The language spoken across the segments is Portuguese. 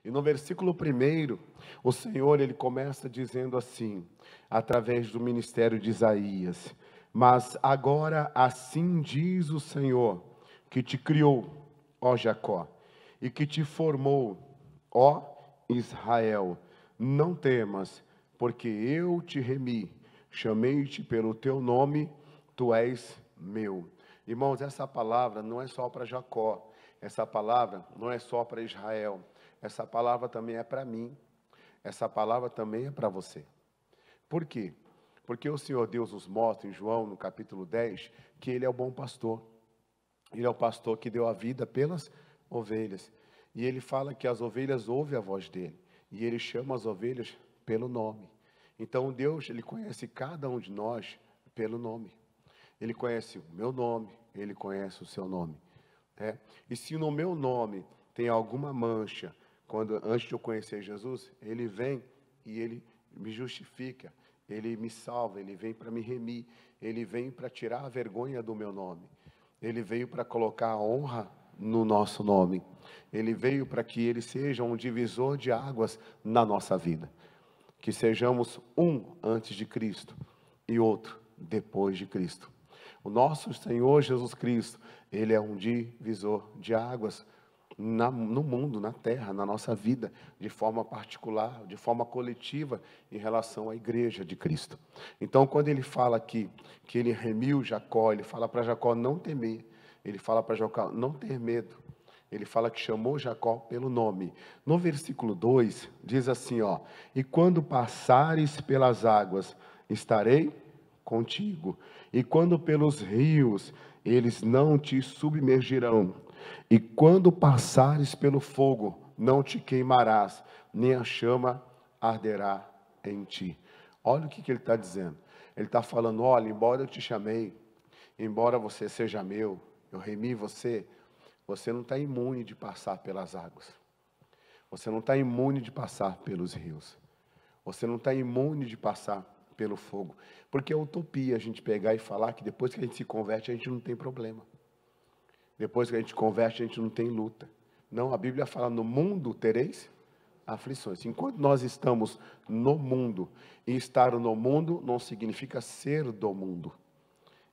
E no versículo 1, o Senhor, ele começa dizendo assim, através do ministério de Isaías: mas agora assim diz o Senhor, que te criou, ó Jacó, e que te formou, ó Israel, não temas, porque eu te remi, chamei-te pelo teu nome, tu és meu. Irmãos, essa palavra não é só para Jacó, essa palavra não é só para Israel, essa palavra também é para mim, essa palavra também é para você. Por quê? Porque o Senhor Deus nos mostra em João, no capítulo 10, que Ele é o bom pastor. Ele é o pastor que deu a vida pelas ovelhas. E Ele fala que as ovelhas ouvem a voz dEle. E Ele chama as ovelhas pelo nome. Então Deus, Ele conhece cada um de nós pelo nome. Ele conhece o meu nome, Ele conhece o seu nome. Né? E se no meu nome tem alguma mancha, antes de eu conhecer Jesus, Ele vem e Ele me justifica, Ele me salva, Ele vem para me remir, Ele vem para tirar a vergonha do meu nome, Ele veio para colocar a honra no nosso nome, Ele veio para que Ele seja um divisor de águas na nossa vida, que sejamos um antes de Cristo e outro depois de Cristo. O nosso Senhor Jesus Cristo, Ele é um divisor de águas no mundo, na terra, na nossa vida, de forma particular, de forma coletiva, em relação à igreja de Cristo. Então, quando Ele fala aqui, que Ele remiu Jacó, Ele fala para Jacó não temer, Ele fala para Jacó não ter medo, Ele fala que chamou Jacó pelo nome. No versículo 2, diz assim, ó: e quando passares pelas águas, estarei contigo, e quando pelos rios, eles não te submergirão, e quando passares pelo fogo, não te queimarás, nem a chama arderá em ti. Olha o que ele está dizendo. Ele está falando: olha, embora eu te chamei, embora você seja meu, eu remi você, você não está imune de passar pelas águas, você não está imune de passar pelos rios, você não está imune de passar pelo fogo, porque é utopia a gente pegar e falar que depois que a gente se converte, a gente não tem problema. Depois que a gente converte, a gente não tem luta. Não, a Bíblia fala: no mundo tereis aflições. Enquanto nós estamos no mundo, e estar no mundo não significa ser do mundo.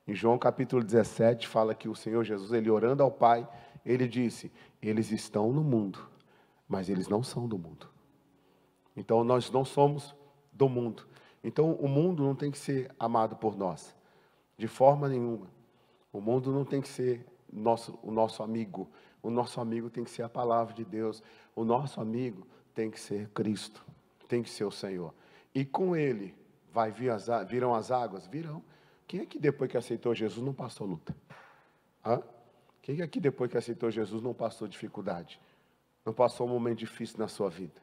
Em João capítulo 17, fala que o Senhor Jesus, Ele orando ao Pai, Ele disse: eles estão no mundo, mas eles não são do mundo. Então nós não somos do mundo. Então o mundo não tem que ser amado por nós, de forma nenhuma. O mundo não tem que ser o nosso amigo. O nosso amigo tem que ser a palavra de Deus. O nosso amigo tem que ser Cristo, tem que ser o Senhor. E com Ele virão as águas? Virão. Quem aqui depois que aceitou Jesus não passou luta? Hã? Quem aqui depois que aceitou Jesus não passou dificuldade? Não passou um momento difícil na sua vida?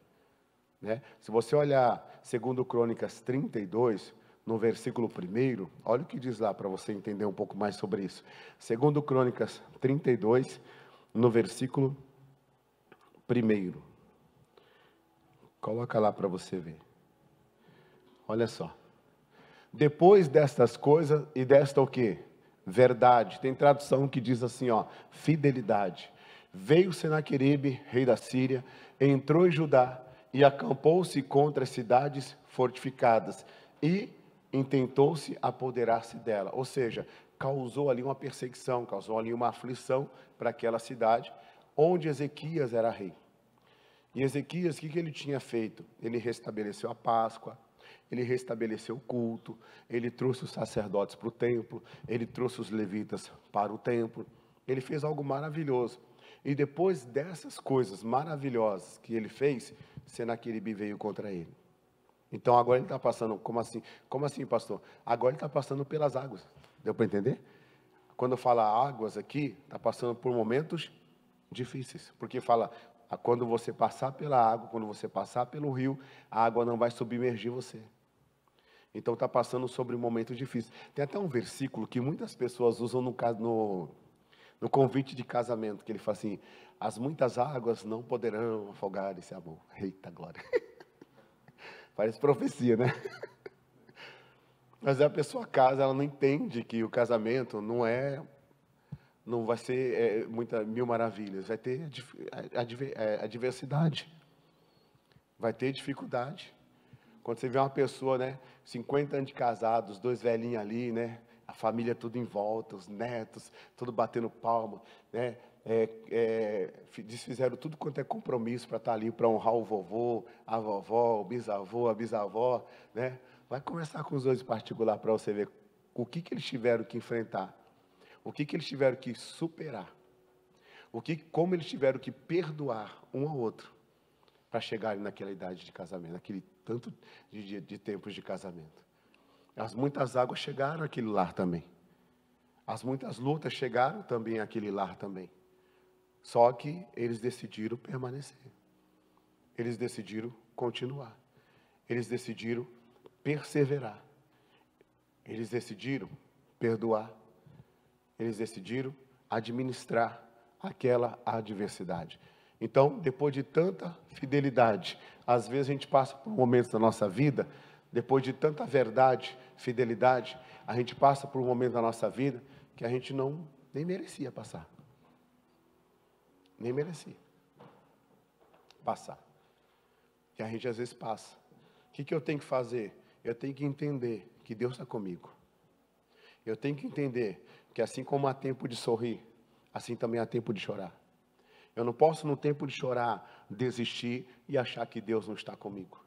Né? Se você olhar 2 Crônicas 32, no versículo 1, olha o que diz lá para você entender um pouco mais sobre isso. 2 Crônicas 32, no versículo 1. Coloca lá para você ver. Olha só. Depois destas coisas e desta o quê? Verdade. Tem tradução que diz assim, ó, fidelidade. Veio Senaqueribe, rei da Síria, entrou em Judá e acampou-se contra as cidades fortificadas e intentou-se apoderar-se dela. Ou seja, causou ali uma perseguição, causou ali uma aflição para aquela cidade, onde Ezequias era rei. E Ezequias, o que ele tinha feito? Ele restabeleceu a Páscoa, ele restabeleceu o culto, ele trouxe os sacerdotes para o templo, ele trouxe os levitas para o templo, ele fez algo maravilhoso. E depois dessas coisas maravilhosas que ele fez, Senaqueribe veio contra ele. Então agora ele está passando, como assim? Como assim, pastor? Agora ele está passando pelas águas. Deu para entender? Quando fala águas aqui, está passando por momentos difíceis. Porque fala, quando você passar pela água, quando você passar pelo rio, a água não vai submergir você. Então está passando sobre um momento difícil. Tem até um versículo que muitas pessoas usam no convite de casamento, que ele fala assim: as muitas águas não poderão afogar esse amor. Eita glória. Parece profecia, né? Mas a pessoa casa, ela não entende que o casamento não vai ser mil maravilhas, vai ter adversidade. Vai ter dificuldade. Quando você vê uma pessoa, né, 50 anos de casados, 2 velhinhos ali, né, a família tudo em volta, os netos, tudo batendo palma, né, desfizeram tudo quanto é compromisso para estar ali, para honrar o vovô, a vovó, o bisavô, a bisavó, né? Vai conversar com os dois em particular para você ver o que eles tiveram que enfrentar, o que eles tiveram que superar, como eles tiveram que perdoar um ao outro para chegarem naquela idade de casamento, naquele tanto de tempos de casamento. Muitas águas chegaram àquele lar também. As muitas lutas chegaram também àquele lar também. Só que eles decidiram permanecer. Eles decidiram continuar. Eles decidiram perseverar. Eles decidiram perdoar. Eles decidiram administrar aquela adversidade. Então, depois de tanta fidelidade, às vezes a gente passa por momentos da nossa vida, depois de tanta verdade, fidelidade, a gente passa por um momento da nossa vida que a gente nem merecia passar. Nem merecia passar. E a gente às vezes passa. O que eu tenho que fazer? Eu tenho que entender que Deus está comigo. Eu tenho que entender que assim como há tempo de sorrir, assim também há tempo de chorar. Eu não posso, no tempo de chorar, desistir e achar que Deus não está comigo.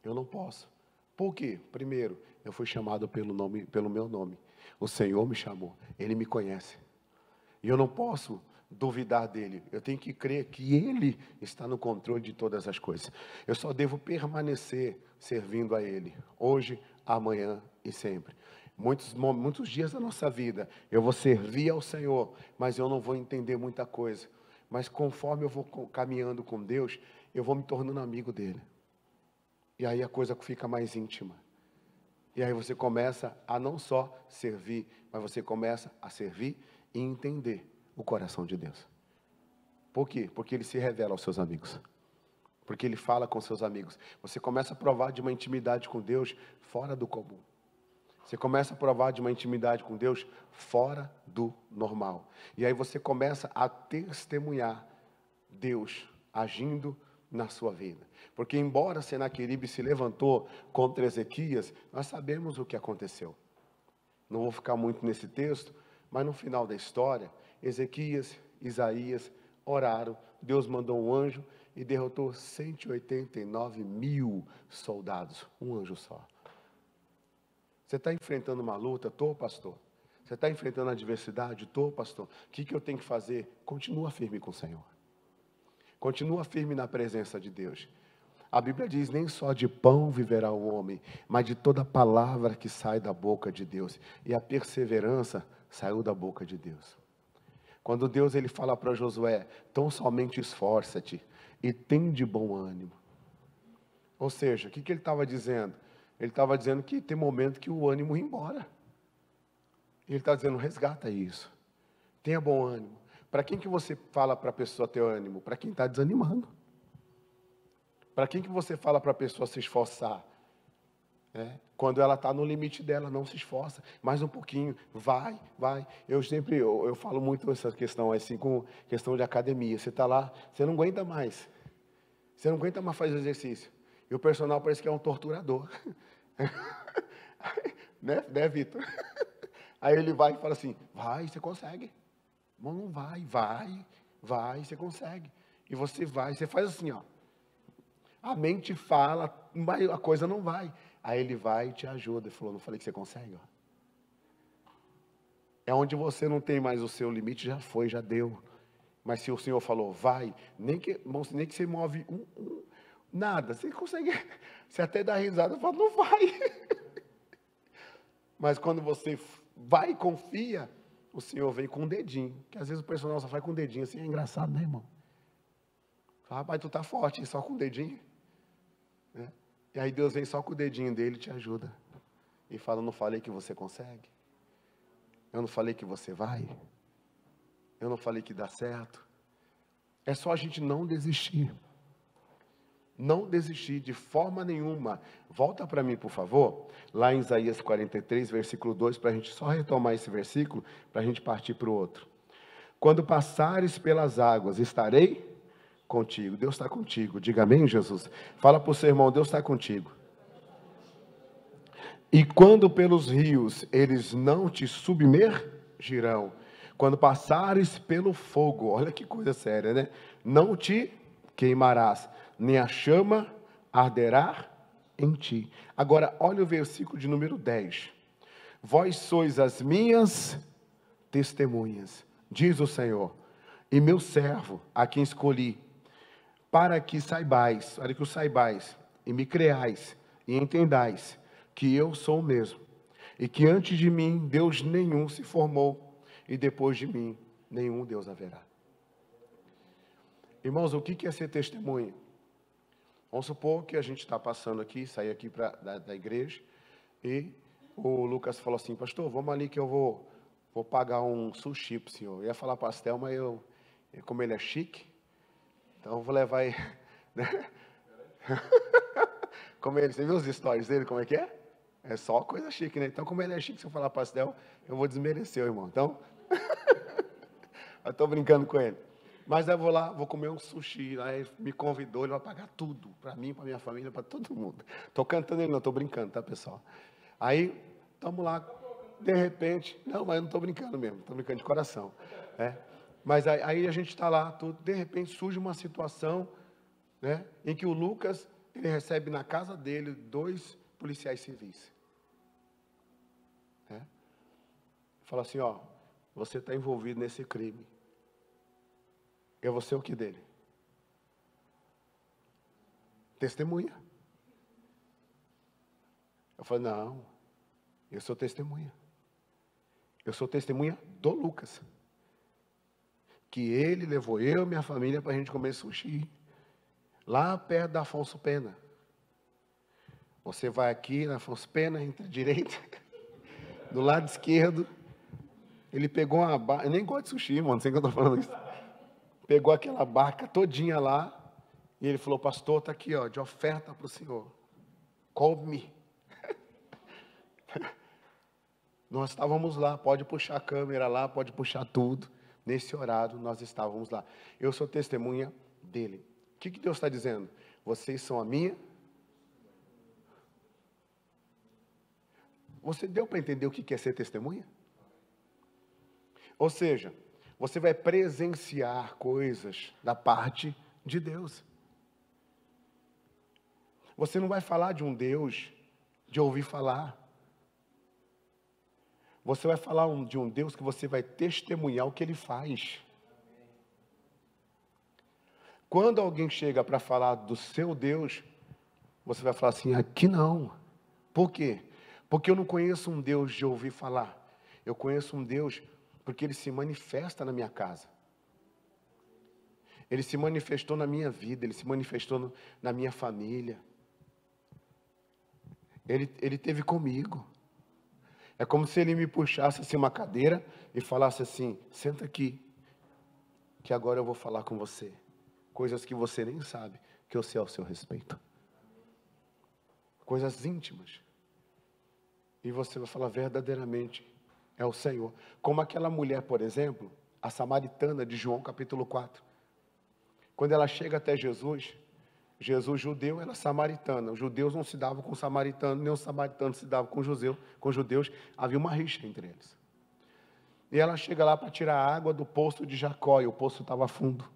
Eu não posso. Por quê? Primeiro, eu fui chamado pelo meu nome. O Senhor me chamou. Ele me conhece. E eu não posso duvidar dele. Eu tenho que crer que ele está no controle de todas as coisas. Eu só devo permanecer servindo a ele. Hoje, amanhã e sempre. Muitos dias da nossa vida, eu vou servir ao Senhor, mas eu não vou entender muita coisa. Mas conforme eu vou caminhando com Deus, eu vou me tornando amigo dele. E aí a coisa fica mais íntima. E aí você começa a não só servir, mas você começa a servir e entender o coração de Deus. Por quê? Porque ele se revela aos seus amigos. Porque ele fala com seus amigos. Você começa a provar de uma intimidade com Deus fora do comum. Você começa a provar de uma intimidade com Deus fora do normal. E aí você começa a testemunhar Deus agindo na sua vida. Porque embora Senaqueribe se levantou contra Ezequias, nós sabemos o que aconteceu. Não vou ficar muito nesse texto, mas no final da história, Ezequias, Isaías oraram, Deus mandou um anjo e derrotou 189.000 soldados. Um anjo só. Você está enfrentando uma luta? Estou, pastor. Você está enfrentando adversidade? Estou, pastor. O que eu tenho que fazer? Continua firme com o Senhor. Continua firme na presença de Deus. A Bíblia diz, nem só de pão viverá o homem, mas de toda palavra que sai da boca de Deus. E a perseverança saiu da boca de Deus. Quando Deus ele fala para Josué, tão somente esforça-te e tem de bom ânimo. Ou seja, o que ele estava dizendo? Ele estava dizendo que tem momento que o ânimo ia embora. Ele está dizendo, resgata isso. Tenha bom ânimo. Para quem que você fala para a pessoa ter ânimo? Para quem está desanimando. Para quem que você fala para a pessoa se esforçar? Quando ela está no limite dela, não se esforça. Mais um pouquinho, vai. Eu falo muito essa questão, assim, com questão de academia. Você está lá, você não aguenta mais. Você não aguenta mais fazer exercício. E o personal parece que é um torturador. né, Vitor? Aí ele vai e fala assim, vai, você consegue. Não vai, você consegue. E você vai, você faz assim, ó. A mente fala, mas a coisa não vai. Aí ele vai e te ajuda. Ele falou, não falei que você consegue? Ó. É onde você não tem mais o seu limite, já foi, já deu. Mas se o Senhor falou, vai, nem que você move nada, você consegue, você até dá risada e fala, não vai. Mas quando você vai e confia, o Senhor vem com um dedinho, que às vezes o personal só faz com um dedinho, assim, é engraçado, né, irmão? Fala, rapaz, tu tá forte, só com o dedinho. Né? E aí Deus vem só com o dedinho dele e te ajuda. E fala, não falei que você consegue? Eu não falei que você vai? Eu não falei que dá certo? É só a gente não desistir. Não desistir de forma nenhuma. Volta para mim, por favor, lá em Isaías 43, versículo 2, para a gente só retomar esse versículo, para a gente partir para o outro. Quando passares pelas águas, estarei contigo. Deus está contigo. Diga amém, Jesus. Fala para o seu irmão, Deus está contigo. E quando pelos rios eles não te submergirão, quando passares pelo fogo, olha que coisa séria, né? Não te queimarás, nem a chama arderá em ti. Agora, olha o versículo de número 10. Vós sois as minhas testemunhas, diz o Senhor, e meu servo, a quem escolhi, para que saibais, para que o saibais, e me creais, e entendais, que eu sou o mesmo, e que antes de mim Deus nenhum se formou, e depois de mim nenhum Deus haverá. Irmãos, o que é ser testemunha? Vamos supor que a gente está passando aqui, sair aqui da igreja, e o Lucas falou assim, pastor, vamos ali que eu vou pagar um sushi para o senhor. Eu ia falar pastel, mas como ele é chique, então eu vou levar ele, né? Como ele, você viu os stories dele, como é que é? É só coisa chique, né? Então, como ele é chique, se eu falar pastel, eu vou desmerecer o irmão. Então, eu estou brincando com ele. Mas eu vou lá, vou comer um sushi. Aí ele me convidou, ele vai pagar tudo. Para mim, para minha família, para todo mundo. Estou cantando ele, não, estou brincando, tá, pessoal? Aí, estamos lá, de repente... Não, mas eu não estou brincando mesmo, estou brincando de coração. Mas aí a gente está lá, tudo, de repente surge uma situação, né, em que o Lucas, ele recebe na casa dele 2 policiais civis. Fala assim, ó, você está envolvido nesse crime. Eu vou ser o que dele? Testemunha. Eu falei, não, eu sou testemunha. Eu sou testemunha do Lucas. Que ele levou eu e minha família para a gente comer sushi. Lá perto da Afonso Pena. Você vai aqui na Afonso Pena, entre a direita, do lado esquerdo. Ele pegou uma barca, eu nem gosto de sushi, mano, não sei o que eu estou falando isso. Pegou aquela barca todinha lá, e ele falou, pastor, está aqui, ó, de oferta para o senhor. Come. Nós estávamos lá, pode puxar a câmera lá, pode puxar tudo. Nesse horário, nós estávamos lá. Eu sou testemunha dele. O que Deus está dizendo? Vocês são a minha. Você deu para entender o que é ser testemunha? Ou seja, você vai presenciar coisas da parte de Deus. Você não vai falar de um Deus de ouvir falar. Você vai falar de um Deus que você vai testemunhar o que Ele faz. Quando alguém chega para falar do seu Deus, você vai falar assim, aqui não. Por quê? Porque eu não conheço um Deus de ouvir falar. Eu conheço um Deus porque Ele se manifesta na minha casa. Ele se manifestou na minha vida, Ele se manifestou na minha família. Ele teve comigo. É como se Ele me puxasse assim uma cadeira e falasse assim, senta aqui, que agora eu vou falar com você. Coisas que você nem sabe, que eu sei ao seu respeito. Coisas íntimas. E você vai falar verdadeiramente, é o Senhor. Como aquela mulher, por exemplo, a samaritana de João capítulo 4. Quando ela chega até Jesus, Jesus judeu, ela samaritana. Os judeus não se davam com os samaritanos, nem os samaritanos se davam com os judeus. Havia uma rixa entre eles. E ela chega lá para tirar a água do poço de Jacó, e o poço estava fundo.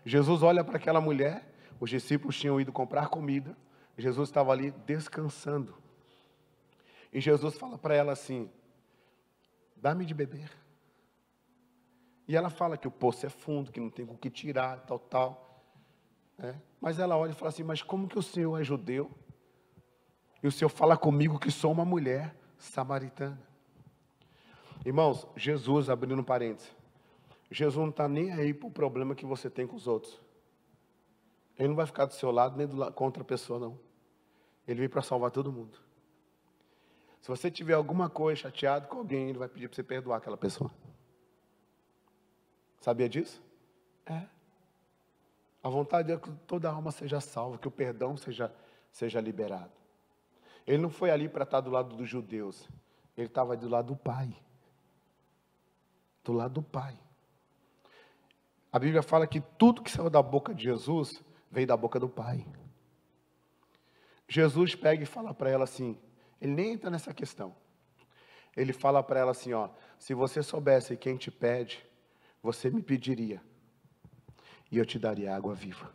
Jesus olha para aquela mulher, os discípulos tinham ido comprar comida, Jesus estava ali descansando. E Jesus fala para ela assim, dá-me de beber. E ela fala que o poço é fundo, que não tem com o que tirar, tal. Mas ela olha e fala assim, mas como que o Senhor é judeu? E o Senhor fala comigo que sou uma mulher samaritana. Irmãos, Jesus, abrindo um parênteses, Jesus não está nem aí para o problema que você tem com os outros. Ele não vai ficar do seu lado, nem contra a pessoa, não. Ele veio para salvar todo mundo. Se você tiver alguma coisa chateado com alguém, Ele vai pedir para você perdoar aquela pessoa. Sabia disso? A vontade é que toda alma seja salva, que o perdão seja liberado. Ele não foi ali para estar do lado dos judeus. Ele estava do lado do Pai. Do lado do Pai. A Bíblia fala que tudo que saiu da boca de Jesus veio da boca do Pai. Jesus pega e fala para ela assim, ele nem entra nessa questão. Ele fala para ela assim, ó, se você soubesse quem te pede, você me pediria, e eu te daria água viva.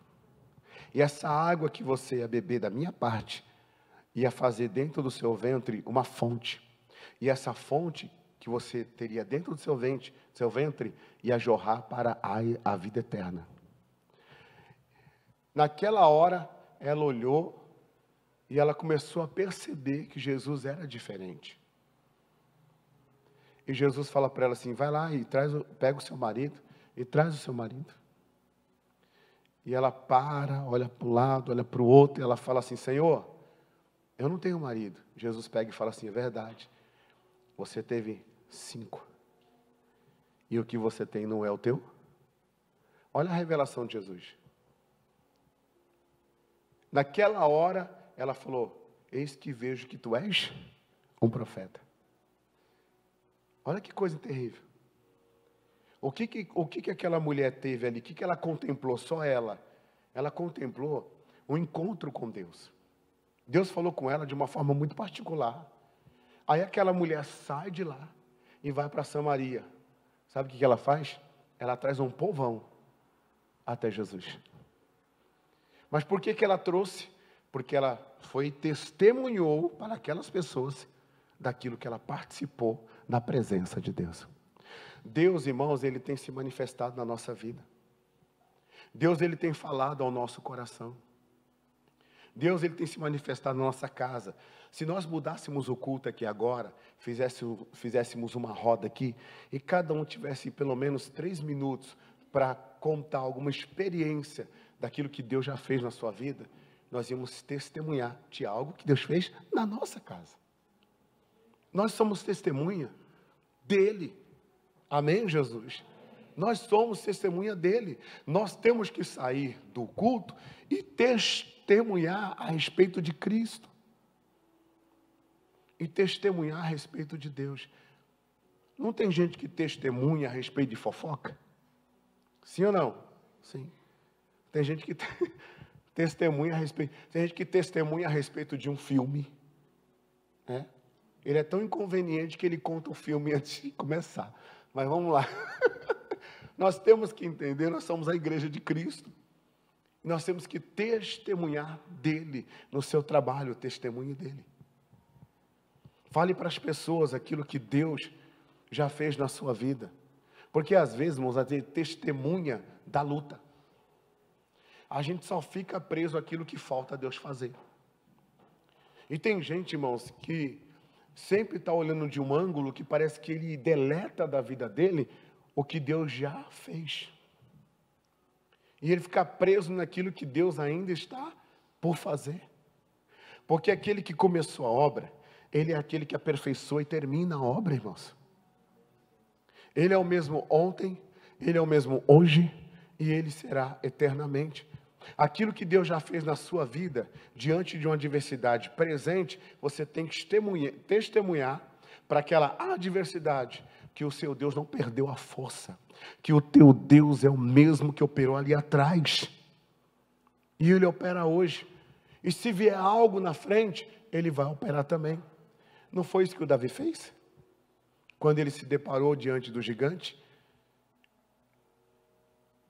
E essa água que você ia beber da minha parte, ia fazer dentro do seu ventre uma fonte. E essa fonte que você teria dentro do seu ventre, ia jorrar para a vida eterna. Naquela hora, ela olhou e ela começou a perceber que Jesus era diferente. E Jesus fala para ela assim, vai lá e pega o seu marido e traz o seu marido. E ela para, olha para um lado, olha para o outro, e ela fala assim, Senhor, eu não tenho marido. Jesus pega e fala assim, é verdade, você teve 5. E o que você tem não é o teu? Olha a revelação de Jesus. Naquela hora, ela falou, eis que vejo que tu és um profeta. Olha que coisa terrível. O que aquela mulher teve ali? O que ela contemplou? Só ela. Ela contemplou um encontro com Deus. Deus falou com ela de uma forma muito particular. Aí aquela mulher sai de lá e vai para Samaria. Sabe o que ela faz? Ela traz um povão até Jesus. Mas por que ela trouxe? Porque ela foi e testemunhou para aquelas pessoas daquilo que ela participou na presença de Deus. Deus, irmãos, Ele tem se manifestado na nossa vida. Deus, Ele tem falado ao nosso coração. Deus, Ele tem se manifestado na nossa casa. Se nós mudássemos o culto aqui agora, fizéssemos uma roda aqui, e cada um tivesse pelo menos 3 minutos para contar alguma experiência daquilo que Deus já fez na sua vida, nós íamos testemunhar de algo que Deus fez na nossa casa. Nós somos testemunha dEle. Amém, Jesus? Nós somos testemunha dEle. Nós temos que sair do culto e testemunhar a respeito de Cristo. E testemunhar a respeito de Deus. Não tem gente que testemunha a respeito de fofoca? Sim ou não? Sim. Tem gente que testemunha a respeito. Tem gente que testemunha a respeito de um filme. Né? Ele é tão inconveniente que ele conta o filme antes de começar. Mas vamos lá. Nós temos que entender, nós somos a igreja de Cristo. Nós temos que testemunhar dele no seu trabalho, o testemunho dele. Fale para as pessoas aquilo que Deus já fez na sua vida. Porque às vezes, irmãos, a gente testemunha da luta. A gente só fica preso àquilo que falta Deus fazer. E tem gente, irmãos, que sempre está olhando de um ângulo que parece que ele deleta da vida dele o que Deus já fez. E ele fica preso naquilo que Deus ainda está por fazer. Porque aquele que começou a obra, ele é aquele que aperfeiçoa e termina a obra, irmãos. Ele é o mesmo ontem, ele é o mesmo hoje e ele será eternamente. Aquilo que Deus já fez na sua vida, diante de uma adversidade presente, você tem que testemunhar para aquela adversidade, que o seu Deus não perdeu a força, que o teu Deus é o mesmo que operou ali atrás, e Ele opera hoje, e se vier algo na frente, Ele vai operar também. Não foi isso que o Davi fez? Quando ele se deparou diante do gigante,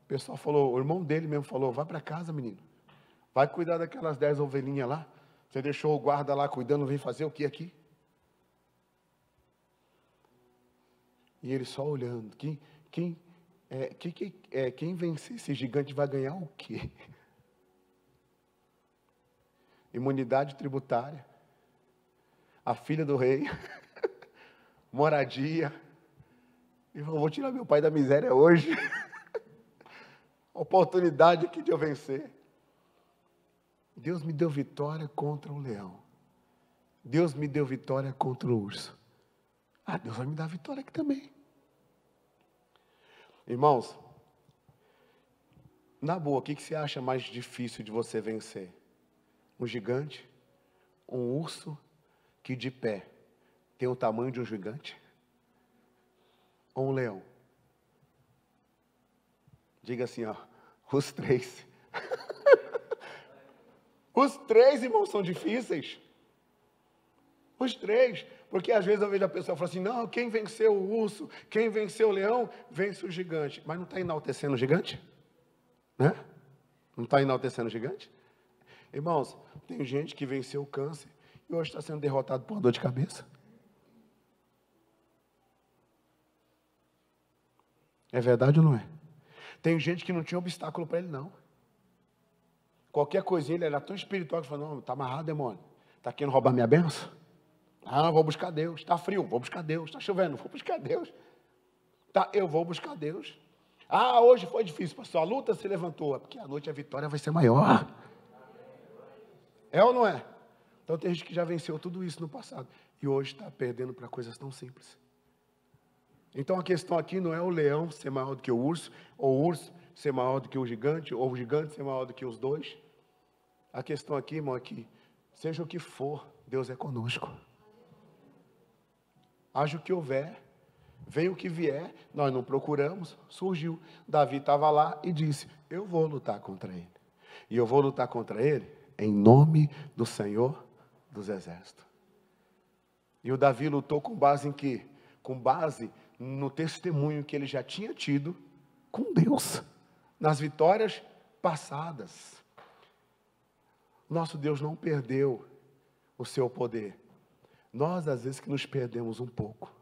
o pessoal falou, o irmão dele mesmo falou, vai para casa, menino. Vai cuidar daquelas 10 ovelhinhas lá. Você deixou o guarda lá cuidando, vem fazer o que aqui? E ele só olhando. Quem vencer esse gigante vai ganhar o quê? Imunidade tributária. A filha do rei. Moradia. Ele falou, vou tirar meu pai da miséria hoje. Oportunidade aqui de eu vencer. Deus me deu vitória contra o leão. Deus me deu vitória contra o urso. Deus vai me dar vitória aqui também. Irmãos, na boa, o que você acha mais difícil de você vencer? Um gigante? Um urso que de pé tem o tamanho de um gigante? Ou um leão? Diga assim, ó, os três. Os três, irmãos, são difíceis. Os três. Porque às vezes eu vejo a pessoa falar assim, não, quem venceu o urso, quem venceu o leão, vence o gigante. Mas não está enaltecendo o gigante? Né? Não está enaltecendo o gigante? Irmãos, tem gente que venceu o câncer e hoje está sendo derrotado por uma dor de cabeça. É verdade ou não é? Tem gente que não tinha obstáculo para ele, não. Qualquer coisinha, ele era tão espiritual que falou, não, está amarrado, demônio. Está querendo roubar minha bênção? Ah, vou buscar Deus. Está frio, vou buscar Deus. Está chovendo, vou buscar Deus. Tá, eu vou buscar Deus. Ah, hoje foi difícil, pastor. A luta se levantou. É porque à noite a vitória vai ser maior. É ou não é? Então tem gente que já venceu tudo isso no passado. E hoje está perdendo para coisas tão simples. Então a questão aqui não é o leão ser maior do que o urso, ou o urso ser maior do que o gigante, ou o gigante ser maior do que os dois. A questão aqui, irmão, é que seja o que for, Deus é conosco. Haja o que houver, venha o que vier, nós não procuramos, surgiu. Davi estava lá e disse, eu vou lutar contra ele. E eu vou lutar contra ele em nome do Senhor dos Exércitos. E o Davi lutou com base em quê? Com base no testemunho que ele já tinha tido com Deus, nas vitórias passadas. Nosso Deus não perdeu o seu poder. Nós, às vezes, que nos perdemos um pouco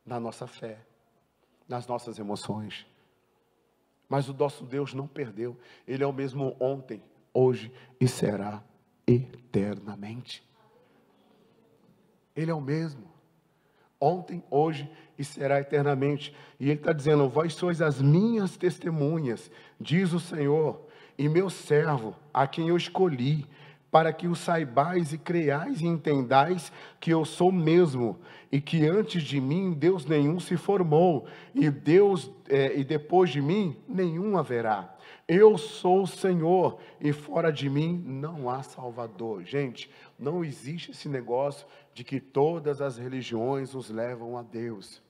na nossa fé, nas nossas emoções. Mas o nosso Deus não perdeu. Ele é o mesmo ontem, hoje e será eternamente. Ele é o mesmo. Ontem, hoje e será eternamente. E ele está dizendo, vós sois as minhas testemunhas, diz o Senhor, e meu servo, a quem eu escolhi, para que o saibais e creiais e entendais que eu sou mesmo, e que antes de mim Deus nenhum se formou, e depois de mim nenhum haverá. Eu sou o Senhor, e fora de mim não há Salvador. Gente, não existe esse negócio de que todas as religiões nos levam a Deus.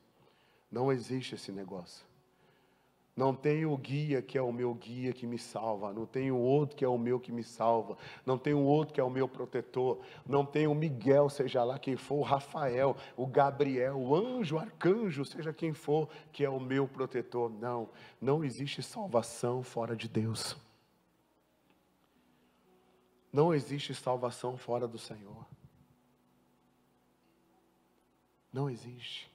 Não existe esse negócio. Não tem o guia que é o meu guia que me salva. Não tem o outro que é o meu que me salva. Não tem o outro que é o meu protetor. Não tem o Miguel, seja lá quem for, o Rafael, o Gabriel, o anjo, o arcanjo, seja quem for, que é o meu protetor. Não, não existe salvação fora de Deus. Não existe salvação fora do Senhor. Não existe.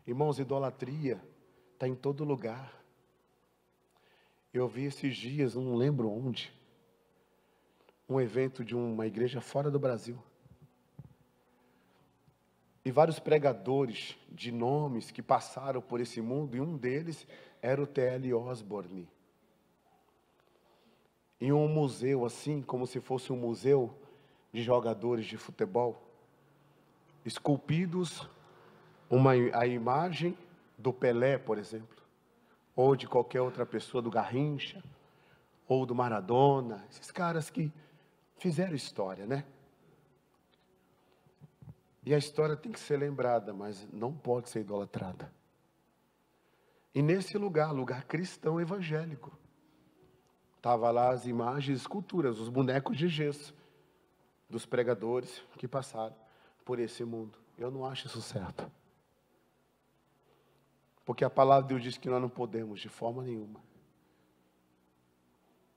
Irmãos, idolatria está em todo lugar. Eu vi esses dias, não lembro onde, um evento de uma igreja fora do Brasil. E vários pregadores de nomes que passaram por esse mundo, e um deles era o T.L. Osborne. Em um museu assim, como se fosse um museu de jogadores de futebol, esculpidos a imagem do Pelé, por exemplo, ou de qualquer outra pessoa, do Garrincha, ou do Maradona, esses caras que fizeram história, né? E a história tem que ser lembrada, mas não pode ser idolatrada. E nesse lugar cristão evangélico, estava lá as imagens, esculturas, os bonecos de gesso, dos pregadores que passaram por esse mundo. Eu não acho isso certo. Porque a palavra de Deus diz que nós não podemos, de forma nenhuma,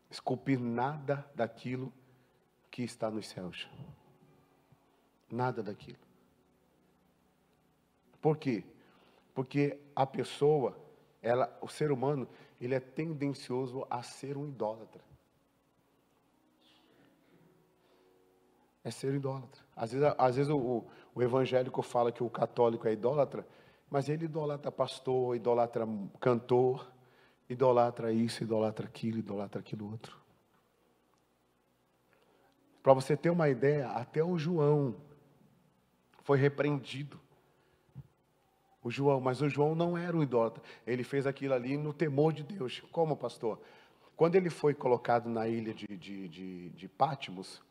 esculpir nada daquilo que está nos céus. Nada daquilo. Por quê? Porque a pessoa, o ser humano, ele é tendencioso a ser um idólatra. É ser idólatra. Às vezes o evangélico fala que o católico é idólatra, mas ele idolatra pastor, idolatra cantor, idolatra isso, idolatra aquilo outro. Para você ter uma ideia, até o João foi repreendido. Mas o João não era um idólatra. Ele fez aquilo ali no temor de Deus. Como, pastor? Quando ele foi colocado na ilha de Patmos,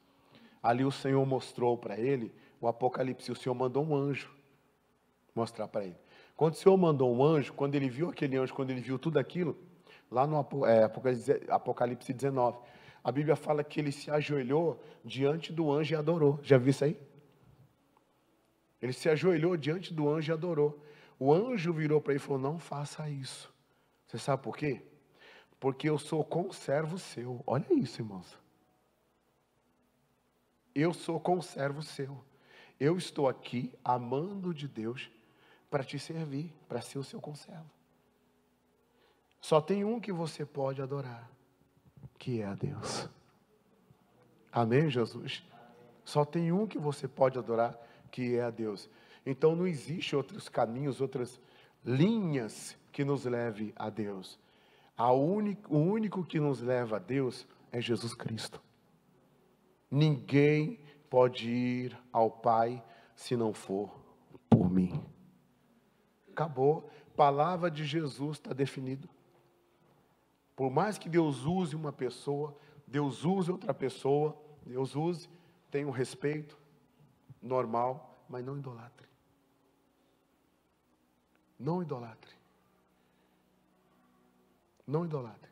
ali o Senhor mostrou para ele o Apocalipse. O Senhor mandou um anjo mostrar para ele. Quando o Senhor mandou um anjo, quando ele viu aquele anjo, quando ele viu tudo aquilo, lá no Apocalipse 19, a Bíblia fala que ele se ajoelhou diante do anjo e adorou. Já viu isso aí? Ele se ajoelhou diante do anjo e adorou. O anjo virou para ele e falou: não faça isso. Você sabe por quê? Porque eu sou conservo seu. Olha isso, irmãos. Eu sou conservo seu. Eu estou aqui, amando de Deus, para te servir, para ser o seu conservo. Só tem um que você pode adorar, que é a Deus. Amém, Jesus? Só tem um que você pode adorar, que é a Deus. Então não existe outros caminhos, outras linhas que nos leve a Deus. O único que nos leva a Deus é Jesus Cristo. Ninguém pode ir ao Pai se não for por mim. Acabou. Palavra de Jesus está definido. Por mais que Deus use uma pessoa, Deus use outra pessoa, Deus use, tenha um respeito normal, mas não idolatre. Não idolatre. Não idolatre.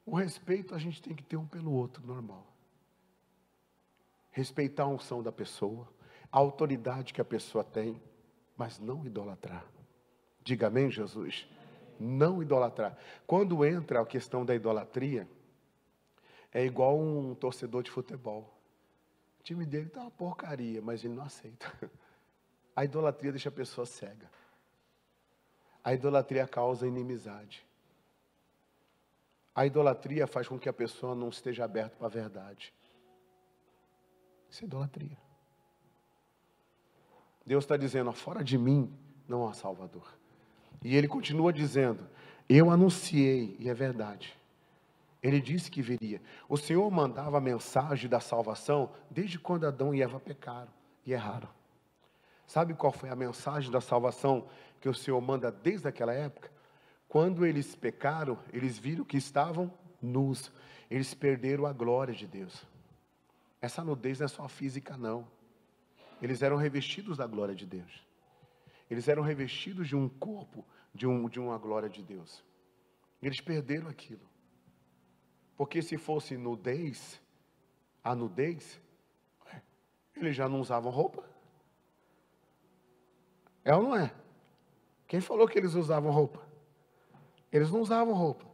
O respeito a gente tem que ter um pelo outro, normal. Respeitar a unção da pessoa, a autoridade que a pessoa tem, mas não idolatrar. Diga amém, Jesus? Não idolatrar. Quando entra a questão da idolatria, é igual um torcedor de futebol. O time dele está uma porcaria, mas ele não aceita. A idolatria deixa a pessoa cega. A idolatria causa inimizade. A idolatria faz com que a pessoa não esteja aberta para a verdade. Isso é idolatria. Deus está dizendo: fora de mim não há Salvador. E Ele continua dizendo: eu anunciei, e é verdade. Ele disse que viria. O Senhor mandava a mensagem da salvação desde quando Adão e Eva pecaram e erraram. Sabe qual foi a mensagem da salvação que o Senhor manda desde aquela época? Quando eles pecaram, eles viram que estavam nus. Eles perderam a glória de Deus. Essa nudez não é só física, não. Eles eram revestidos da glória de Deus. Eles eram revestidos de um corpo, de uma glória de Deus. Eles perderam aquilo. Porque se fosse nudez, a nudez, eles já não usavam roupa? É ou não é? Quem falou que eles usavam roupa? Eles não usavam roupa.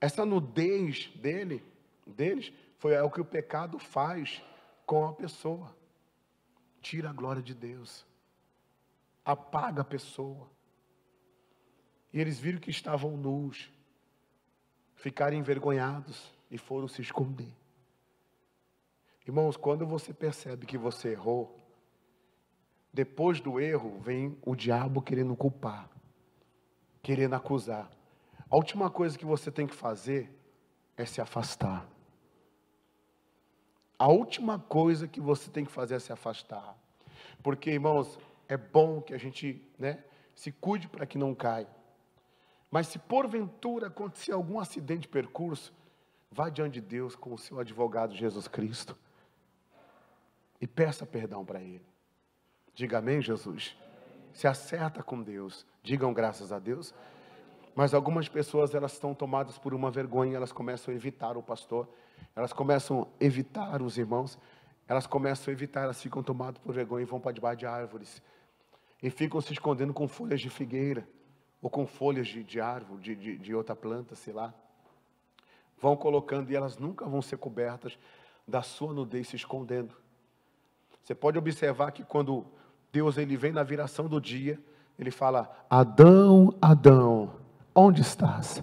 Essa nudez deles, foi o que o pecado faz com a pessoa. Tira a glória de Deus. Apaga a pessoa. E eles viram que estavam nus. Ficaram envergonhados e foram se esconder. Irmãos, quando você percebe que você errou, depois do erro vem o diabo querendo culpar, querendo acusar. A última coisa que você tem que fazer é se afastar. A última coisa que você tem que fazer é se afastar. Porque, irmãos, é bom que a gente, se cuide para que não caia. Mas se porventura acontecer algum acidente de percurso, vá diante de Deus com o seu advogado Jesus Cristo e peça perdão para Ele. Diga amém, Jesus? Se acerta com Deus. Digam graças a Deus. Mas algumas pessoas, elas estão tomadas por uma vergonha, elas começam a evitar o pastor, elas começam a evitar os irmãos, elas começam a evitar, elas ficam tomadas por vergonha e vão para debaixo de árvores. E ficam se escondendo com folhas de figueira, ou com folhas de árvore, de outra planta, sei lá. Vão colocando e elas nunca vão ser cobertas da sua nudez, se escondendo. Você pode observar que quando Deus ele vem na viração do dia, Ele fala: Adão, Adão, onde estás?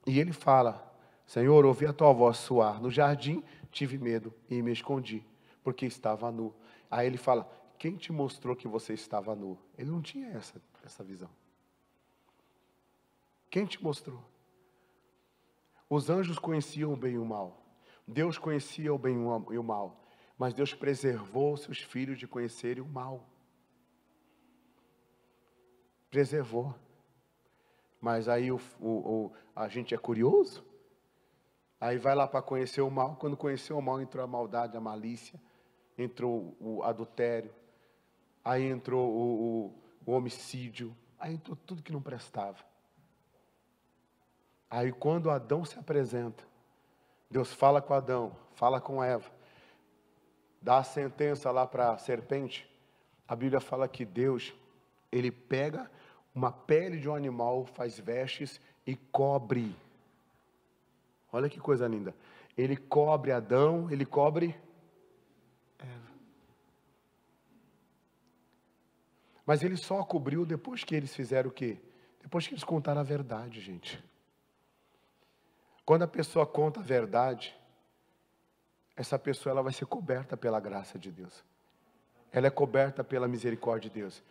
E Ele fala: Senhor, ouvi a tua voz soar no jardim, tive medo e me escondi, porque estava nu. Aí Ele fala: quem te mostrou que você estava nu? Ele não tinha essa visão. Quem te mostrou? Os anjos conheciam o bem e o mal. Deus conhecia o bem e o mal. Mas Deus preservou seus filhos de conhecerem o mal. Preservou. Mas aí a gente é curioso. Aí vai lá para conhecer o mal. Quando conheceu o mal, entrou a maldade, a malícia. Entrou o adultério. Aí entrou o homicídio, aí entrou tudo que não prestava. Aí quando Adão se apresenta, Deus fala com Adão, fala com Eva, dá a sentença lá para a serpente. A Bíblia fala que Deus, ele pega uma pele de um animal, faz vestes e cobre. Olha que coisa linda. Ele cobre Adão, ele cobre Eva. Mas ele só cobriu depois que eles fizeram o quê? Depois que eles contaram a verdade, gente. Quando a pessoa conta a verdade, essa pessoa ela vai ser coberta pela graça de Deus. Ela é coberta pela misericórdia de Deus.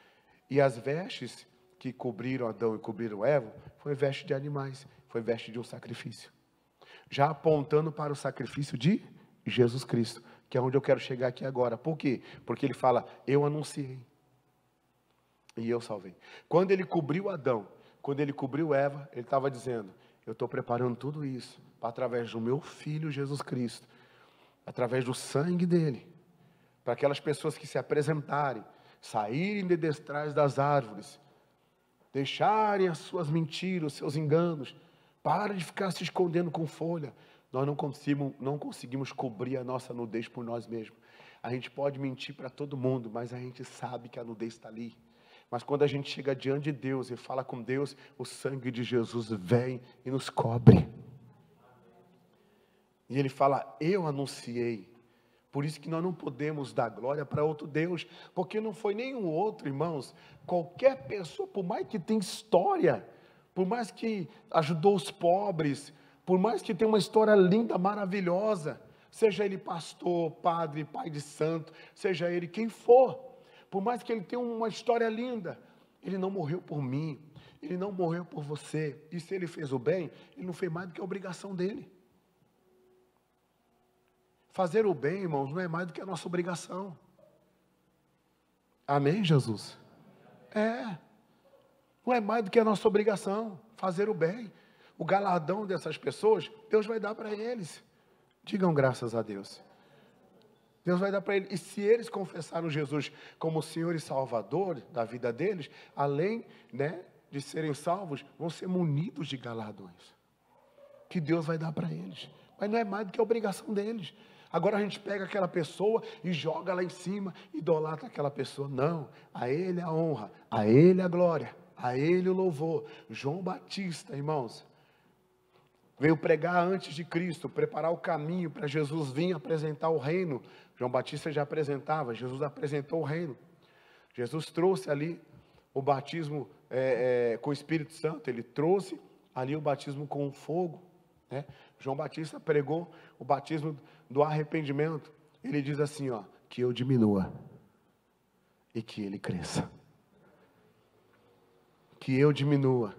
E as vestes que cobriram Adão e cobriram Eva, foi veste de animais, foi veste de um sacrifício. Já apontando para o sacrifício de Jesus Cristo, que é onde eu quero chegar aqui agora. Por quê? Porque ele fala, eu anunciei e eu salvei. Quando ele cobriu Adão, quando ele cobriu Eva, ele estava dizendo, eu estou preparando tudo isso, para através do meu Filho Jesus Cristo, através do sangue dele, para aquelas pessoas que se apresentarem, saírem de detrás das árvores, deixarem as suas mentiras, os seus enganos, para de ficar se escondendo com folha. Nós não conseguimos cobrir a nossa nudez por nós mesmos. A gente pode mentir para todo mundo, mas a gente sabe que a nudez está ali. Mas quando a gente chega diante de Deus e fala com Deus, o sangue de Jesus vem e nos cobre. E ele fala, eu anunciei. Por isso que nós não podemos dar glória para outro Deus, porque não foi nenhum outro, irmãos. Qualquer pessoa, por mais que tenha história, por mais que ajudou os pobres, por mais que tenha uma história linda, maravilhosa, seja ele pastor, padre, pai de santo, seja ele quem for, por mais que ele tenha uma história linda, ele não morreu por mim, ele não morreu por você, e se ele fez o bem, ele não fez mais do que a obrigação dele. Fazer o bem, irmãos, não é mais do que a nossa obrigação. Amém, Jesus? Não é mais do que a nossa obrigação, fazer o bem. O galardão dessas pessoas, Deus vai dar para eles. Digam graças a Deus. Deus vai dar para eles. E se eles confessaram Jesus como Senhor e Salvador da vida deles, além, de serem salvos, vão ser munidos de galardões. Que Deus vai dar para eles. Mas não é mais do que a obrigação deles. Agora a gente pega aquela pessoa e joga lá em cima, idolatra aquela pessoa. Não, a Ele a honra, a Ele a glória, a Ele o louvor. João Batista, irmãos, veio pregar antes de Cristo, preparar o caminho para Jesus vir apresentar o reino. João Batista já apresentava, Jesus apresentou o reino. Jesus trouxe ali o batismo com o Espírito Santo, ele trouxe ali o batismo com o fogo. João Batista pregou o batismo do arrependimento. Ele diz assim, que eu diminua e que ele cresça. Que eu diminua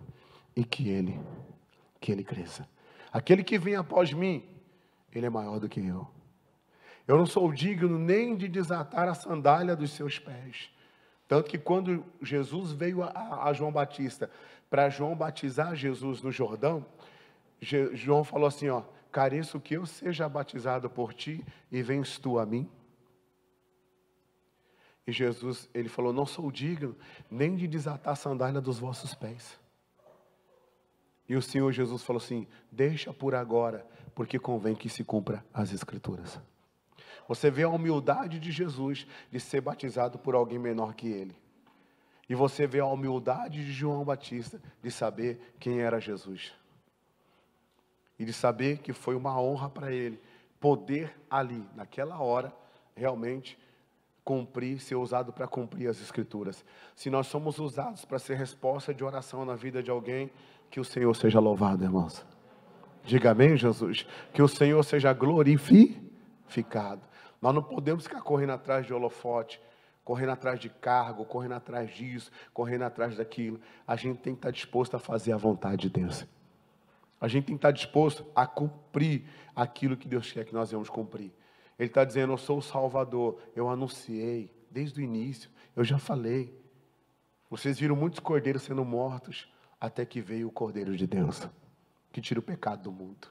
e que ele cresça. Aquele que vem após mim, ele é maior do que eu. Eu não sou digno nem de desatar a sandália dos seus pés. Tanto que quando Jesus veio a João Batista, para João batizar Jesus no Jordão, João falou assim, careço que eu seja batizado por ti e vens tu a mim. E Jesus, ele falou, não sou digno nem de desatar a sandália dos vossos pés. E o Senhor Jesus falou assim, deixa por agora, porque convém que se cumpra as Escrituras. Você vê a humildade de Jesus de ser batizado por alguém menor que ele. E você vê a humildade de João Batista de saber quem era Jesus. E de saber que foi uma honra para ele poder ali, naquela hora, realmente ser usado para cumprir as Escrituras. Se nós somos usados para ser resposta de oração na vida de alguém, que o Senhor seja louvado, irmãos. Diga amém, Jesus. Que o Senhor seja glorificado. Nós não podemos ficar correndo atrás de holofote, correndo atrás de cargo, correndo atrás disso, correndo atrás daquilo. A gente tem que estar disposto a fazer a vontade de Deus. A gente tem que estar disposto a cumprir aquilo que Deus quer que nós vamos cumprir. Ele está dizendo, eu sou o Salvador, eu anunciei, desde o início, eu já falei. Vocês viram muitos cordeiros sendo mortos, até que veio o Cordeiro de Deus, que tira o pecado do mundo.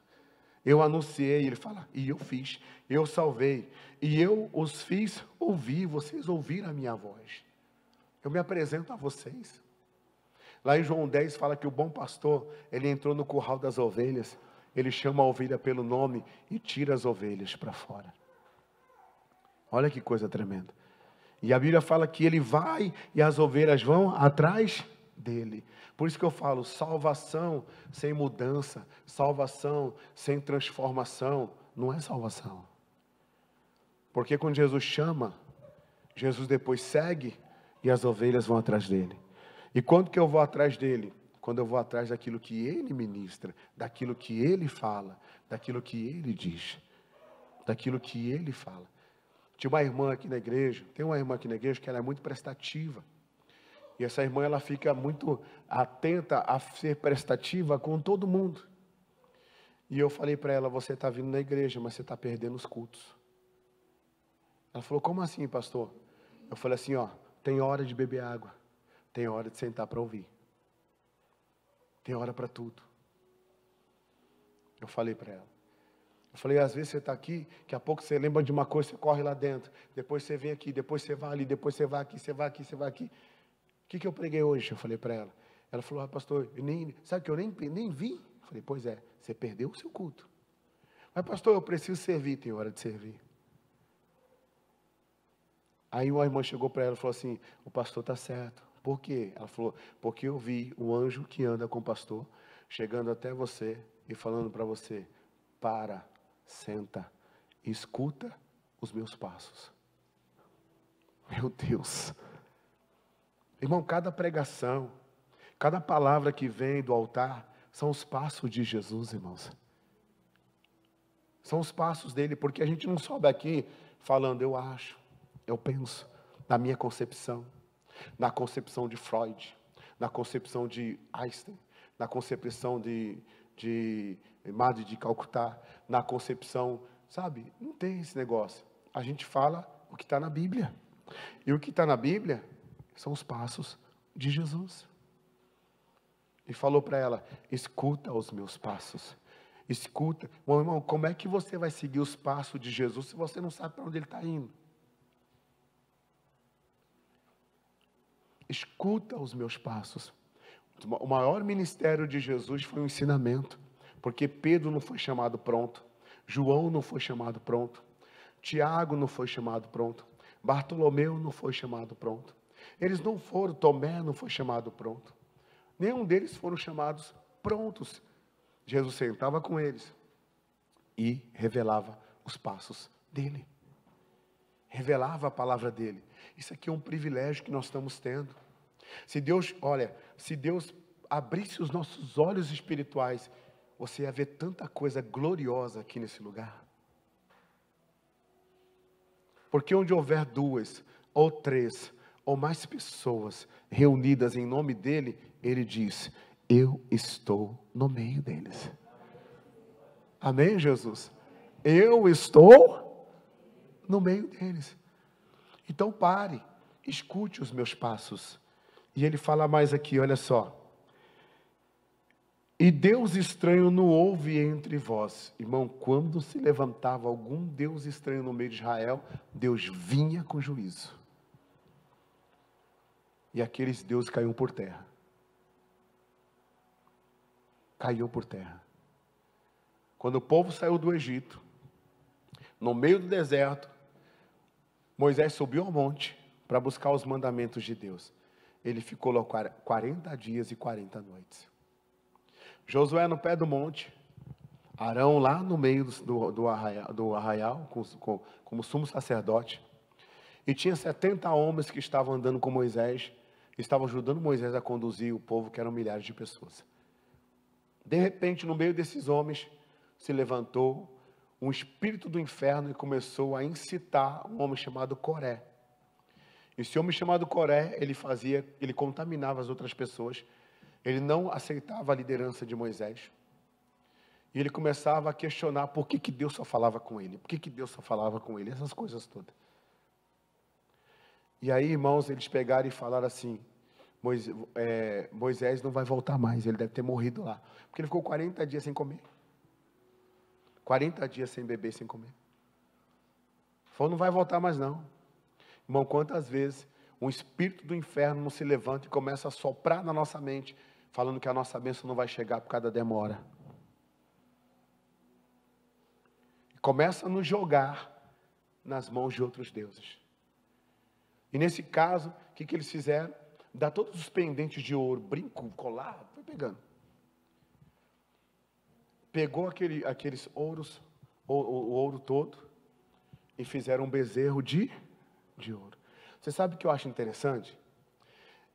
Eu anunciei, ele fala, e eu fiz, eu salvei, e eu os fiz ouvir, vocês ouviram a minha voz. Eu me apresento a vocês. Lá em João 10 fala que o bom pastor, ele entrou no curral das ovelhas, ele chama a ovelha pelo nome e tira as ovelhas para fora. Olha que coisa tremenda. E a Bíblia fala que ele vai e as ovelhas vão atrás dele. Por isso que eu falo, salvação sem mudança, salvação sem transformação, não é salvação. Porque quando Jesus chama, Jesus depois segue e as ovelhas vão atrás dele. E quando que eu vou atrás dele? Quando eu vou atrás daquilo que ele ministra, daquilo que ele fala, daquilo que ele diz, daquilo que ele fala. Tinha uma irmã aqui na igreja, tem uma irmã aqui na igreja que ela é muito prestativa. E essa irmã, ela fica muito atenta a ser prestativa com todo mundo. E eu falei para ela, você está vindo na igreja, mas você está perdendo os cultos. Ela falou, como assim, pastor? Eu falei assim, ó, tem hora de beber água, tem hora de sentar para ouvir. Tem hora para tudo. Eu falei para ela. Eu falei, às vezes você está aqui, daqui a pouco você lembra de uma coisa, você corre lá dentro. Depois você vem aqui, depois você vai ali, depois você vai aqui, você vai aqui, você vai aqui. O que eu preguei hoje? Eu falei para ela. Ela falou, pastor, sabe que eu nem vi? Eu falei, pois é, você perdeu o seu culto. Mas pastor, eu preciso servir, tem hora de servir. Aí uma irmã chegou para ela e falou assim, o pastor está certo. Por quê? Ela falou, porque eu vi o anjo que anda com o pastor, chegando até você e falando para você, para, senta, escuta os meus passos. Meu Deus. Irmão, cada pregação, cada palavra que vem do altar, são os passos de Jesus, irmãos. São os passos dele, porque a gente não sobe aqui falando, eu acho, eu penso, na minha concepção, na concepção de Freud, na concepção de Einstein, na concepção de Madre de Calcutá, na concepção, sabe? Não tem esse negócio. A gente fala o que está na Bíblia. E o que está na Bíblia são os passos de Jesus. E falou para ela, escuta os meus passos. Escuta. Meu irmão, como é que você vai seguir os passos de Jesus se você não sabe para onde ele está indo? Escuta os meus passos. O maior ministério de Jesus foi o ensinamento. Porque Pedro não foi chamado pronto. João não foi chamado pronto. Tiago não foi chamado pronto. Bartolomeu não foi chamado pronto. Eles não foram, Tomé não foi chamado pronto. Nenhum deles foram chamados prontos. Jesus sentava com eles e revelava os passos dele. Revelava a palavra dele. Isso aqui é um privilégio que nós estamos tendo. Se Deus abrisse os nossos olhos espirituais, você ia ver tanta coisa gloriosa aqui nesse lugar. Porque onde houver 2 ou 3 ou mais pessoas reunidas em nome dele, ele diz, eu estou no meio deles. Amém, Jesus? Eu estou no meio deles. Então pare, escute os meus passos. E ele fala mais aqui, olha só. E Deus estranho não houve entre vós. Irmão, quando se levantava algum Deus estranho no meio de Israel, Deus vinha com juízo. E aqueles deuses caíam por terra. Caiu por terra. Quando o povo saiu do Egito, no meio do deserto, Moisés subiu ao monte para buscar os mandamentos de Deus. Ele ficou lá 40 dias e 40 noites. Josué no pé do monte, Arão lá no meio do arraial como sumo sacerdote. E tinha 70 homens que estavam andando com Moisés, estavam ajudando Moisés a conduzir o povo, que eram milhares de pessoas. De repente, no meio desses homens, se levantou um espírito do inferno e começou a incitar um homem chamado Coré. Esse homem chamado Coré, ele contaminava as outras pessoas. Ele não aceitava a liderança de Moisés. E ele começava a questionar por que Deus só falava com ele. Por que Deus só falava com ele? Essas coisas todas. E aí, irmãos, eles pegaram e falaram assim, Moisés não vai voltar mais, ele deve ter morrido lá. Porque ele ficou 40 dias sem comer. 40 dias sem beber, sem comer. Falou, não vai voltar mais não. Irmão, quantas vezes um espírito do inferno não se levanta e começa a soprar na nossa mente, falando que a nossa bênção não vai chegar por causa da demora. Começa a nos jogar nas mãos de outros deuses. E nesse caso, o que eles fizeram? Dá todos os pendentes de ouro, brinco, colar, foi pegando. Pegou aqueles ouros, o ouro todo, e fizeram um bezerro de ouro. Você sabe o que eu acho interessante?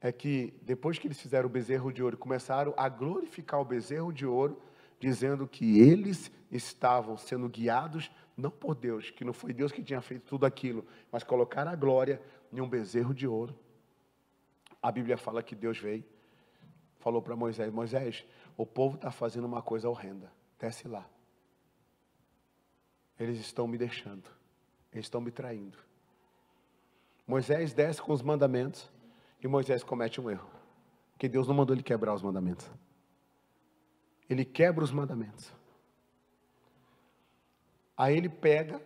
É que depois que eles fizeram o bezerro de ouro, começaram a glorificar o bezerro de ouro, dizendo que eles estavam sendo guiados, não por Deus, que não foi Deus que tinha feito tudo aquilo, mas colocaram a glória em um bezerro de ouro. A Bíblia fala que Deus veio, falou para Moisés: Moisés, o povo está fazendo uma coisa horrenda, desce lá. Eles estão me deixando, eles estão me traindo. Moisés desce com os mandamentos, e Moisés comete um erro, porque Deus não mandou ele quebrar os mandamentos. Ele quebra os mandamentos. Aí ele pega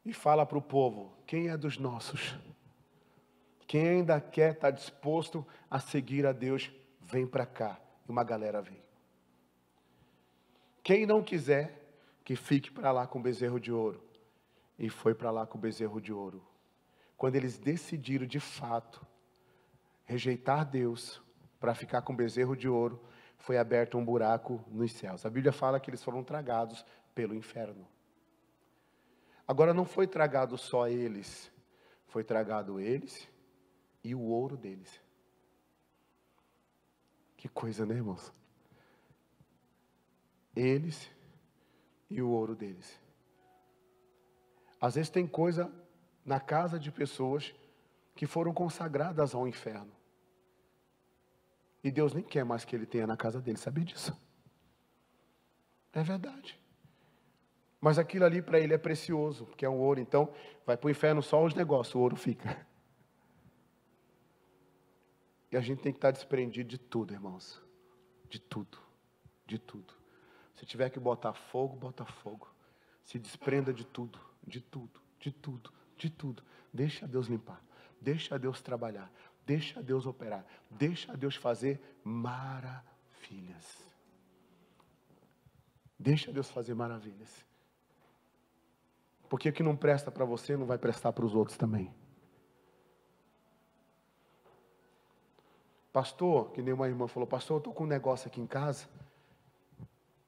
e fala para o povo: quem é dos nossos? Quem ainda quer, está disposto a seguir a Deus, vem para cá. E uma galera vem. Quem não quiser, que fique para lá com o bezerro de ouro. E foi para lá com o bezerro de ouro. Quando eles decidiram de fato rejeitar Deus para ficar com o bezerro de ouro, foi aberto um buraco nos céus. A Bíblia fala que eles foram tragados pelo inferno. Agora não foi tragado só eles, foi tragado eles e o ouro deles. Que coisa, né, irmãos? Eles e o ouro deles. Às vezes tem coisa na casa de pessoas que foram consagradas ao inferno. E Deus nem quer mais que ele tenha na casa dele, sabia disso? É verdade. Mas aquilo ali para ele é precioso, porque é um ouro. Então, vai para o inferno só os negócios, o ouro fica. E a gente tem que estar desprendido de tudo, irmãos. De tudo. De tudo. Se tiver que botar fogo, bota fogo. Se desprenda de tudo. De tudo. De tudo. De tudo. Deixa Deus limpar. Deixa Deus trabalhar. Deixa Deus operar. Deixa Deus fazer maravilhas. Deixa Deus fazer maravilhas. Porque o que não presta para você não vai prestar para os outros também. Pastor, que nem uma irmã falou: pastor, eu estou com um negócio aqui em casa.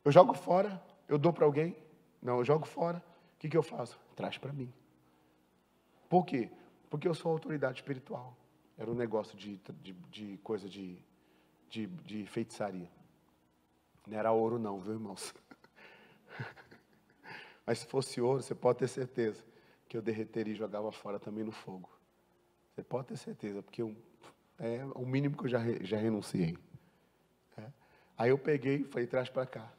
Eu jogo fora, eu dou para alguém. Não, eu jogo fora. O que eu faço? Traz para mim. Por quê? Porque eu sou autoridade espiritual. Era um negócio de coisa de feitiçaria. Não era ouro não, viu, irmãos? Mas se fosse ouro, você pode ter certeza que eu derreteria e jogava fora também no fogo. Você pode ter certeza, porque é o mínimo que eu já renunciei. É. Aí eu peguei e falei: traz para cá.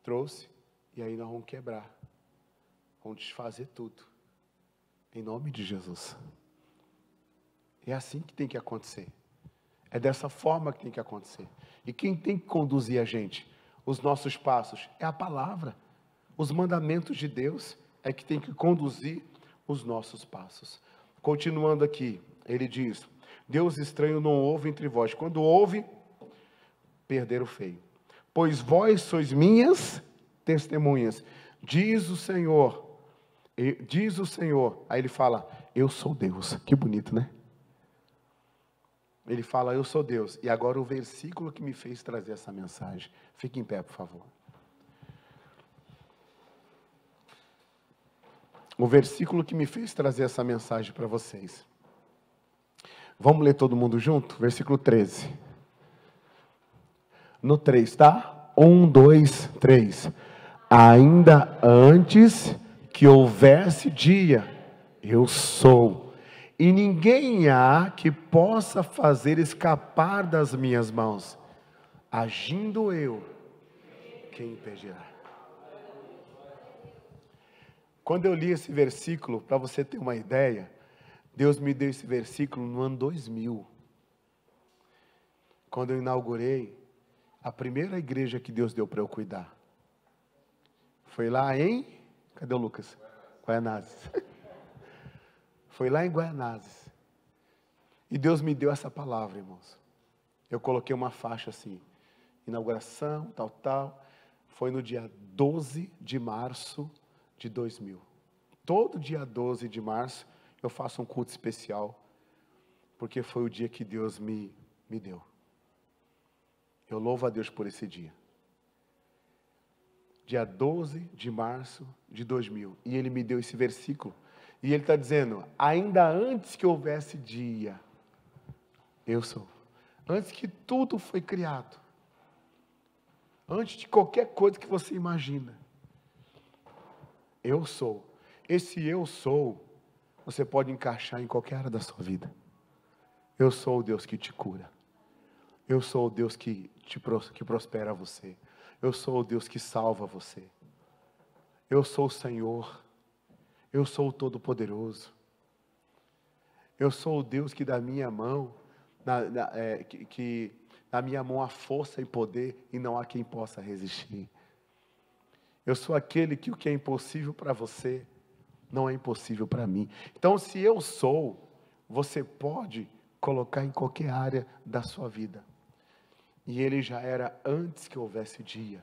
Trouxe, e aí nós vamos quebrar. Vamos desfazer tudo. Em nome de Jesus. É assim que tem que acontecer. É dessa forma que tem que acontecer. E quem tem que conduzir a gente, os nossos passos, é a palavra. Os mandamentos de Deus é que tem que conduzir os nossos passos. Continuando aqui, ele diz: Deus estranho não houve entre vós. Quando houve, perderam feio. Pois vós sois minhas testemunhas. Diz o Senhor. Diz o Senhor. Aí ele fala: eu sou Deus. Que bonito, né? Ele fala: eu sou Deus. E agora o versículo que me fez trazer essa mensagem. Fique em pé, por favor. O versículo que me fez trazer essa mensagem para vocês. Vamos ler todo mundo junto? Versículo 13. No 3, tá? 1, 2, 3. Ainda antes que houvesse dia, eu sou. E ninguém há que possa fazer escapar das minhas mãos. Agindo eu, quem impedirá? Quando eu li esse versículo, para você ter uma ideia, Deus me deu esse versículo no ano 2000. Quando eu inaugurei a primeira igreja que Deus deu para eu cuidar. Foi lá em... Cadê o Lucas? Guaianazes. Foi lá em Guaianazes. E Deus me deu essa palavra, irmãos. Eu coloquei uma faixa assim, inauguração, tal. Foi no dia 12 de março de 2000. Todo dia 12 de março eu faço um culto especial, porque foi o dia que Deus me deu. Eu louvo a Deus por esse dia. Dia 12 de março de 2000. E Ele me deu esse versículo. E Ele está dizendo, ainda antes que houvesse dia, eu sou. Antes que tudo foi criado. Antes de qualquer coisa que você imagina. Eu sou. Esse eu sou, você pode encaixar em qualquer área da sua vida. Eu sou o Deus que te cura. Eu sou o Deus que prospera você. Eu sou o Deus que salva você. Eu sou o Senhor. Eu sou o Todo-Poderoso. Eu sou o Deus que da minha mão, na minha mão há força e poder e não há quem possa resistir. Eu sou aquele que o que é impossível para você não é impossível para mim. Então, se eu sou, você pode colocar em qualquer área da sua vida. E Ele já era antes que houvesse dia.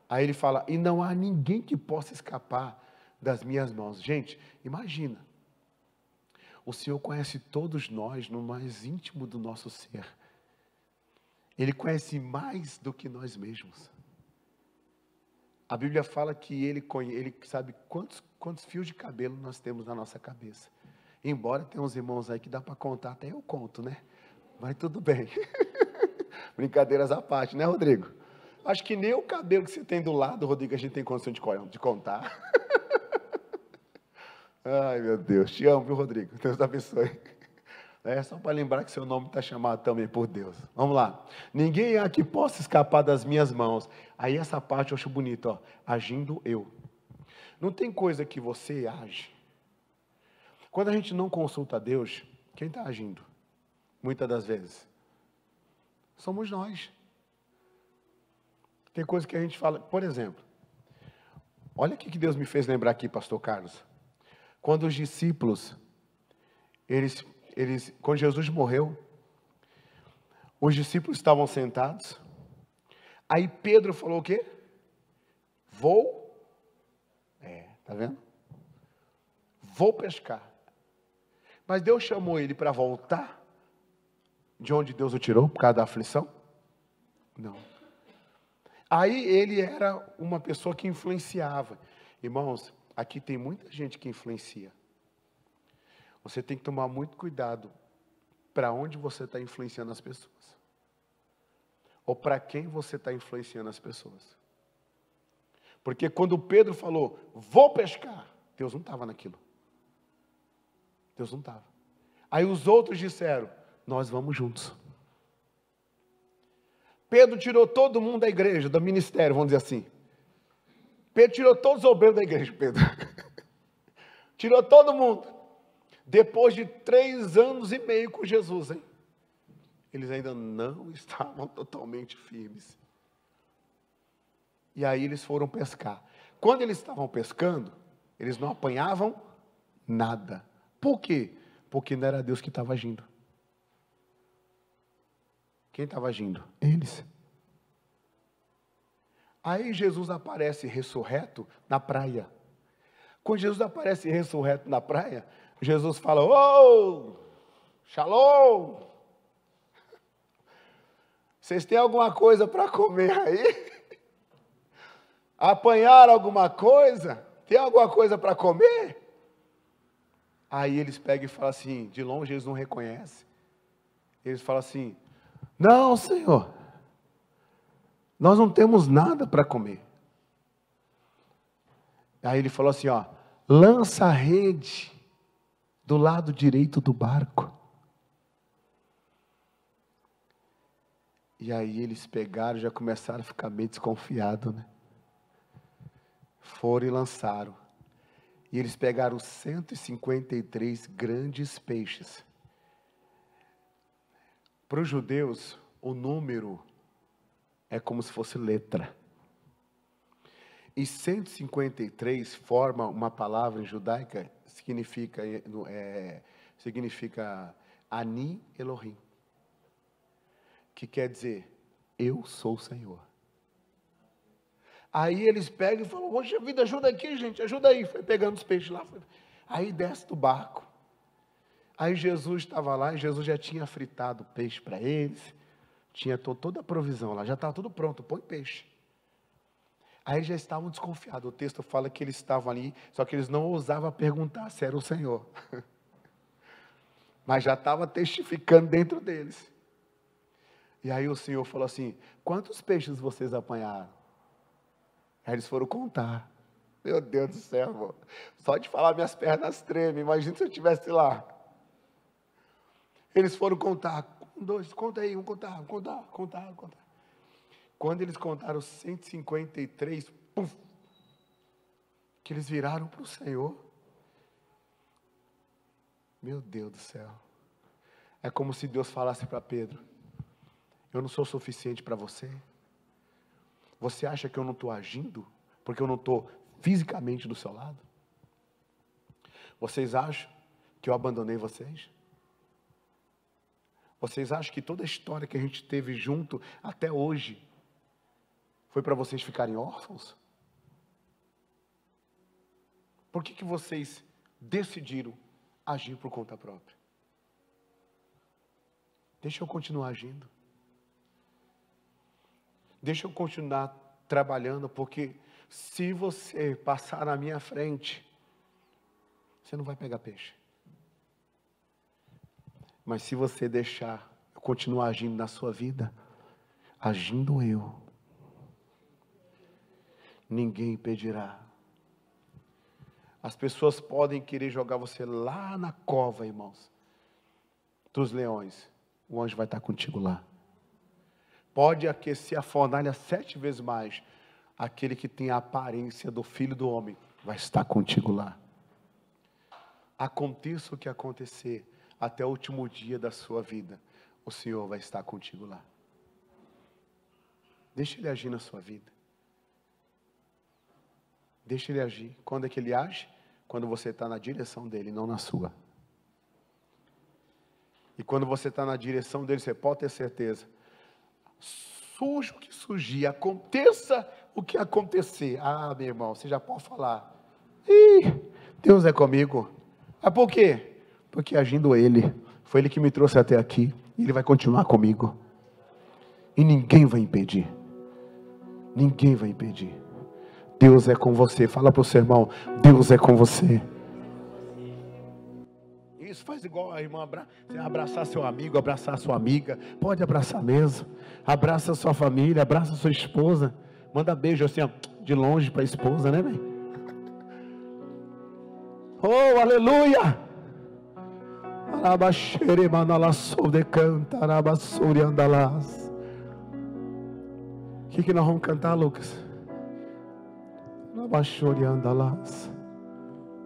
Aí Ele fala, e não há ninguém que possa escapar das minhas mãos. Gente, imagina. O Senhor conhece todos nós no mais íntimo do nosso ser. Ele conhece mais do que nós mesmos. A Bíblia fala que Ele sabe quantos fios de cabelo nós temos na nossa cabeça. Embora tenha uns irmãos aí que dá para contar, até eu conto, né? Mas tudo bem. Brincadeiras à parte, né, Rodrigo? Acho que nem o cabelo que você tem do lado, Rodrigo, a gente tem condição de contar. Ai, meu Deus. Te amo, viu, Rodrigo? Deus te abençoe. É só para lembrar que seu nome está chamado também por Deus. Vamos lá. Ninguém há que possa escapar das minhas mãos. Aí essa parte eu acho bonita, ó. Agindo eu. Não tem coisa que você age. Quando a gente não consulta a Deus, quem está agindo? Muitas das vezes. Somos nós. Tem coisa que a gente fala, por exemplo. Olha o que Deus me fez lembrar aqui, pastor Carlos. Quando os discípulos, quando Jesus morreu, os discípulos estavam sentados. Aí Pedro falou o quê? Tá vendo? Vou pescar. Mas Deus chamou ele para voltar de onde Deus o tirou, por causa da aflição? Não. Aí ele era uma pessoa que influenciava. Irmãos, aqui tem muita gente que influencia. Você tem que tomar muito cuidado para onde você está influenciando as pessoas. Ou para quem você está influenciando as pessoas. Porque quando Pedro falou, vou pescar, Deus não estava naquilo. Deus não estava. Aí os outros disseram, nós vamos juntos. Pedro tirou todo mundo da igreja, do ministério, vamos dizer assim. Pedro tirou todos os obreiros da igreja, Pedro. Tirou todo mundo. Depois de 3 anos e meio com Jesus, hein? Eles ainda não estavam totalmente firmes. E aí eles foram pescar. Quando eles estavam pescando, eles não apanhavam nada. Por quê? Porque não era Deus que estava agindo. Quem estava agindo? Eles. Aí Jesus aparece ressurreto na praia. Quando Jesus aparece ressurreto na praia, Jesus fala, ô, shalom. Vocês têm alguma coisa para comer aí? Apanharam alguma coisa? Tem alguma coisa para comer? Aí eles pegam e falam assim, de longe eles não reconhecem. Eles falam assim, não, Senhor, nós não temos nada para comer. Aí ele falou assim, ó, lança a rede do lado direito do barco. E aí eles pegaram, já começaram a ficar meio desconfiados, né? Foram e lançaram. E eles pegaram 153 grandes peixes. Para os judeus, o número é como se fosse letra. E 153 forma uma palavra em judaica, significa Ani Elohim, que quer dizer, eu sou o Senhor. Aí eles pegam e falam, poxa vida, ajuda aqui, gente, ajuda aí. Foi pegando os peixes lá. Aí desce do barco. Aí Jesus estava lá, e Jesus já tinha fritado peixe para eles, tinha toda a provisão lá, já estava tudo pronto, põe peixe. Aí já estavam desconfiados, o texto fala que eles estavam ali, só que eles não ousavam perguntar se era o Senhor. Mas já estava testificando dentro deles. E aí o Senhor falou assim, quantos peixes vocês apanharam? Aí eles foram contar. Meu Deus do céu, irmão. Só de falar minhas pernas tremem, imagina se eu estivesse lá. Eles foram contar, 1, 2, conta aí, vamos contar. Quando eles contaram 153, puf, que eles viraram para o Senhor. Meu Deus do céu. É como se Deus falasse para Pedro, eu não sou suficiente para você? Você acha que eu não estou agindo? Porque eu não estou fisicamente do seu lado? Vocês acham que eu abandonei vocês? Vocês acham que toda a história que a gente teve junto até hoje foi para vocês ficarem órfãos? Por que vocês decidiram agir por conta própria? Deixa eu continuar agindo. Deixa eu continuar trabalhando, porque se você passar na minha frente, você não vai pegar peixe. Mas se você deixar eu continuar agindo na sua vida, agindo eu, ninguém impedirá. As pessoas podem querer jogar você lá na cova, irmãos, dos leões. O anjo vai estar contigo lá. Pode aquecer a fornalha 7 vezes mais. Aquele que tem a aparência do Filho do Homem vai estar contigo lá. Aconteça o que acontecer, até o último dia da sua vida, o Senhor vai estar contigo lá. Deixa Ele agir na sua vida. Deixa Ele agir. Quando é que Ele age? Quando você está na direção dEle, não na sua. E quando você está na direção dEle, você pode ter certeza. Surja o que surgir, aconteça o que acontecer. Ah, meu irmão, você já pode falar. Ih, Deus é comigo. Ah, por quê? Porque agindo Ele, foi Ele que me trouxe até aqui, e Ele vai continuar comigo. E ninguém vai impedir. Ninguém vai impedir. Deus é com você. Fala para o seu irmão, Deus é com você. Isso, faz igual a irmã, abraçar seu amigo, abraçar sua amiga, pode abraçar mesmo, abraça sua família, abraça sua esposa, manda beijo assim, ó, de longe para a esposa, né, bem? Oh, aleluia! O que nós vamos cantar, Lucas?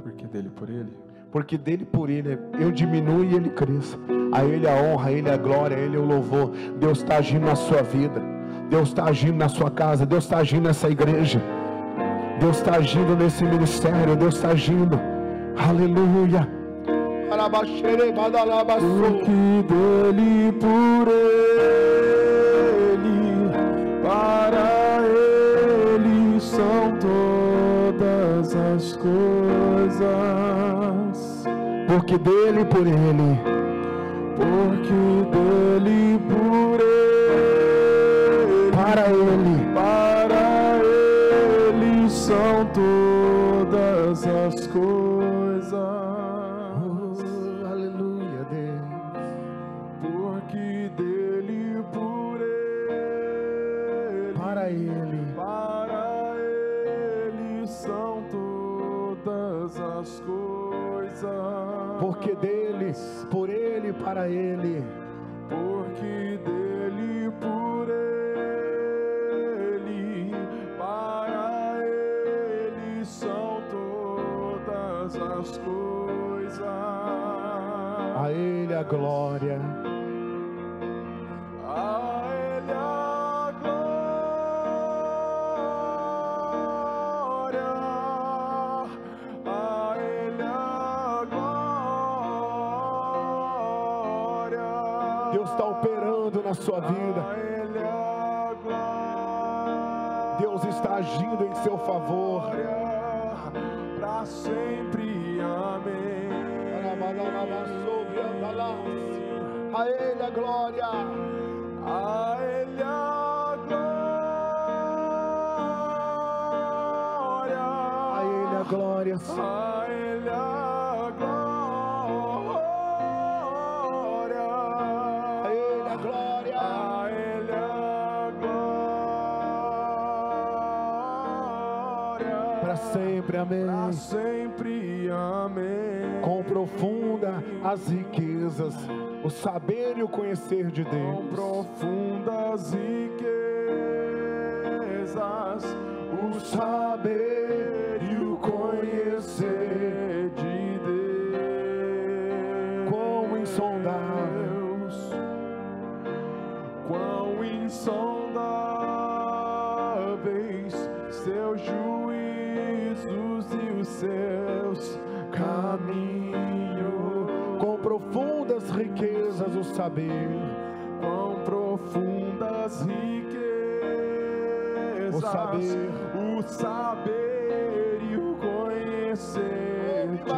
Porque dele por ele. Porque dele por ele, eu diminuo e ele cresça. A ele a honra, a ele a glória, a ele o louvor. Deus está agindo na sua vida. Deus está agindo na sua casa. Deus está agindo nessa igreja. Deus está agindo nesse ministério. Deus está agindo. Aleluia. Porque dele por ele, para ele são todas as coisas. Porque dele por ele, porque dele por ele, para ele são todas as coisas. Oh, aleluia, Deus. Porque dele por ele, Para ele são todas as coisas. Porque dele, por ele, para ele. Porque dele, por ele, para ele são todas as coisas. A ele a glória. A ele a glória. A ele a glória. Deus está operando na sua vida. A Ele a glória. Deus está agindo em seu favor. Para sempre, amém. A Ele a glória. A Ele a glória. A Ele a glória. A Ele a glória. A Ele a glória. A Ele a glória. Para sempre, amém. Para sempre, amém. Quão profunda as riquezas, o saber e o conhecer de Quão Deus. profundas riquezas, O saber e o conhecer de Deus. quão insondável, Quão insondáveis seus juízos e os seus caminhos. quão profundas riquezas o saber, Quão profundas riquezas, o saber e o conhecer de Deus.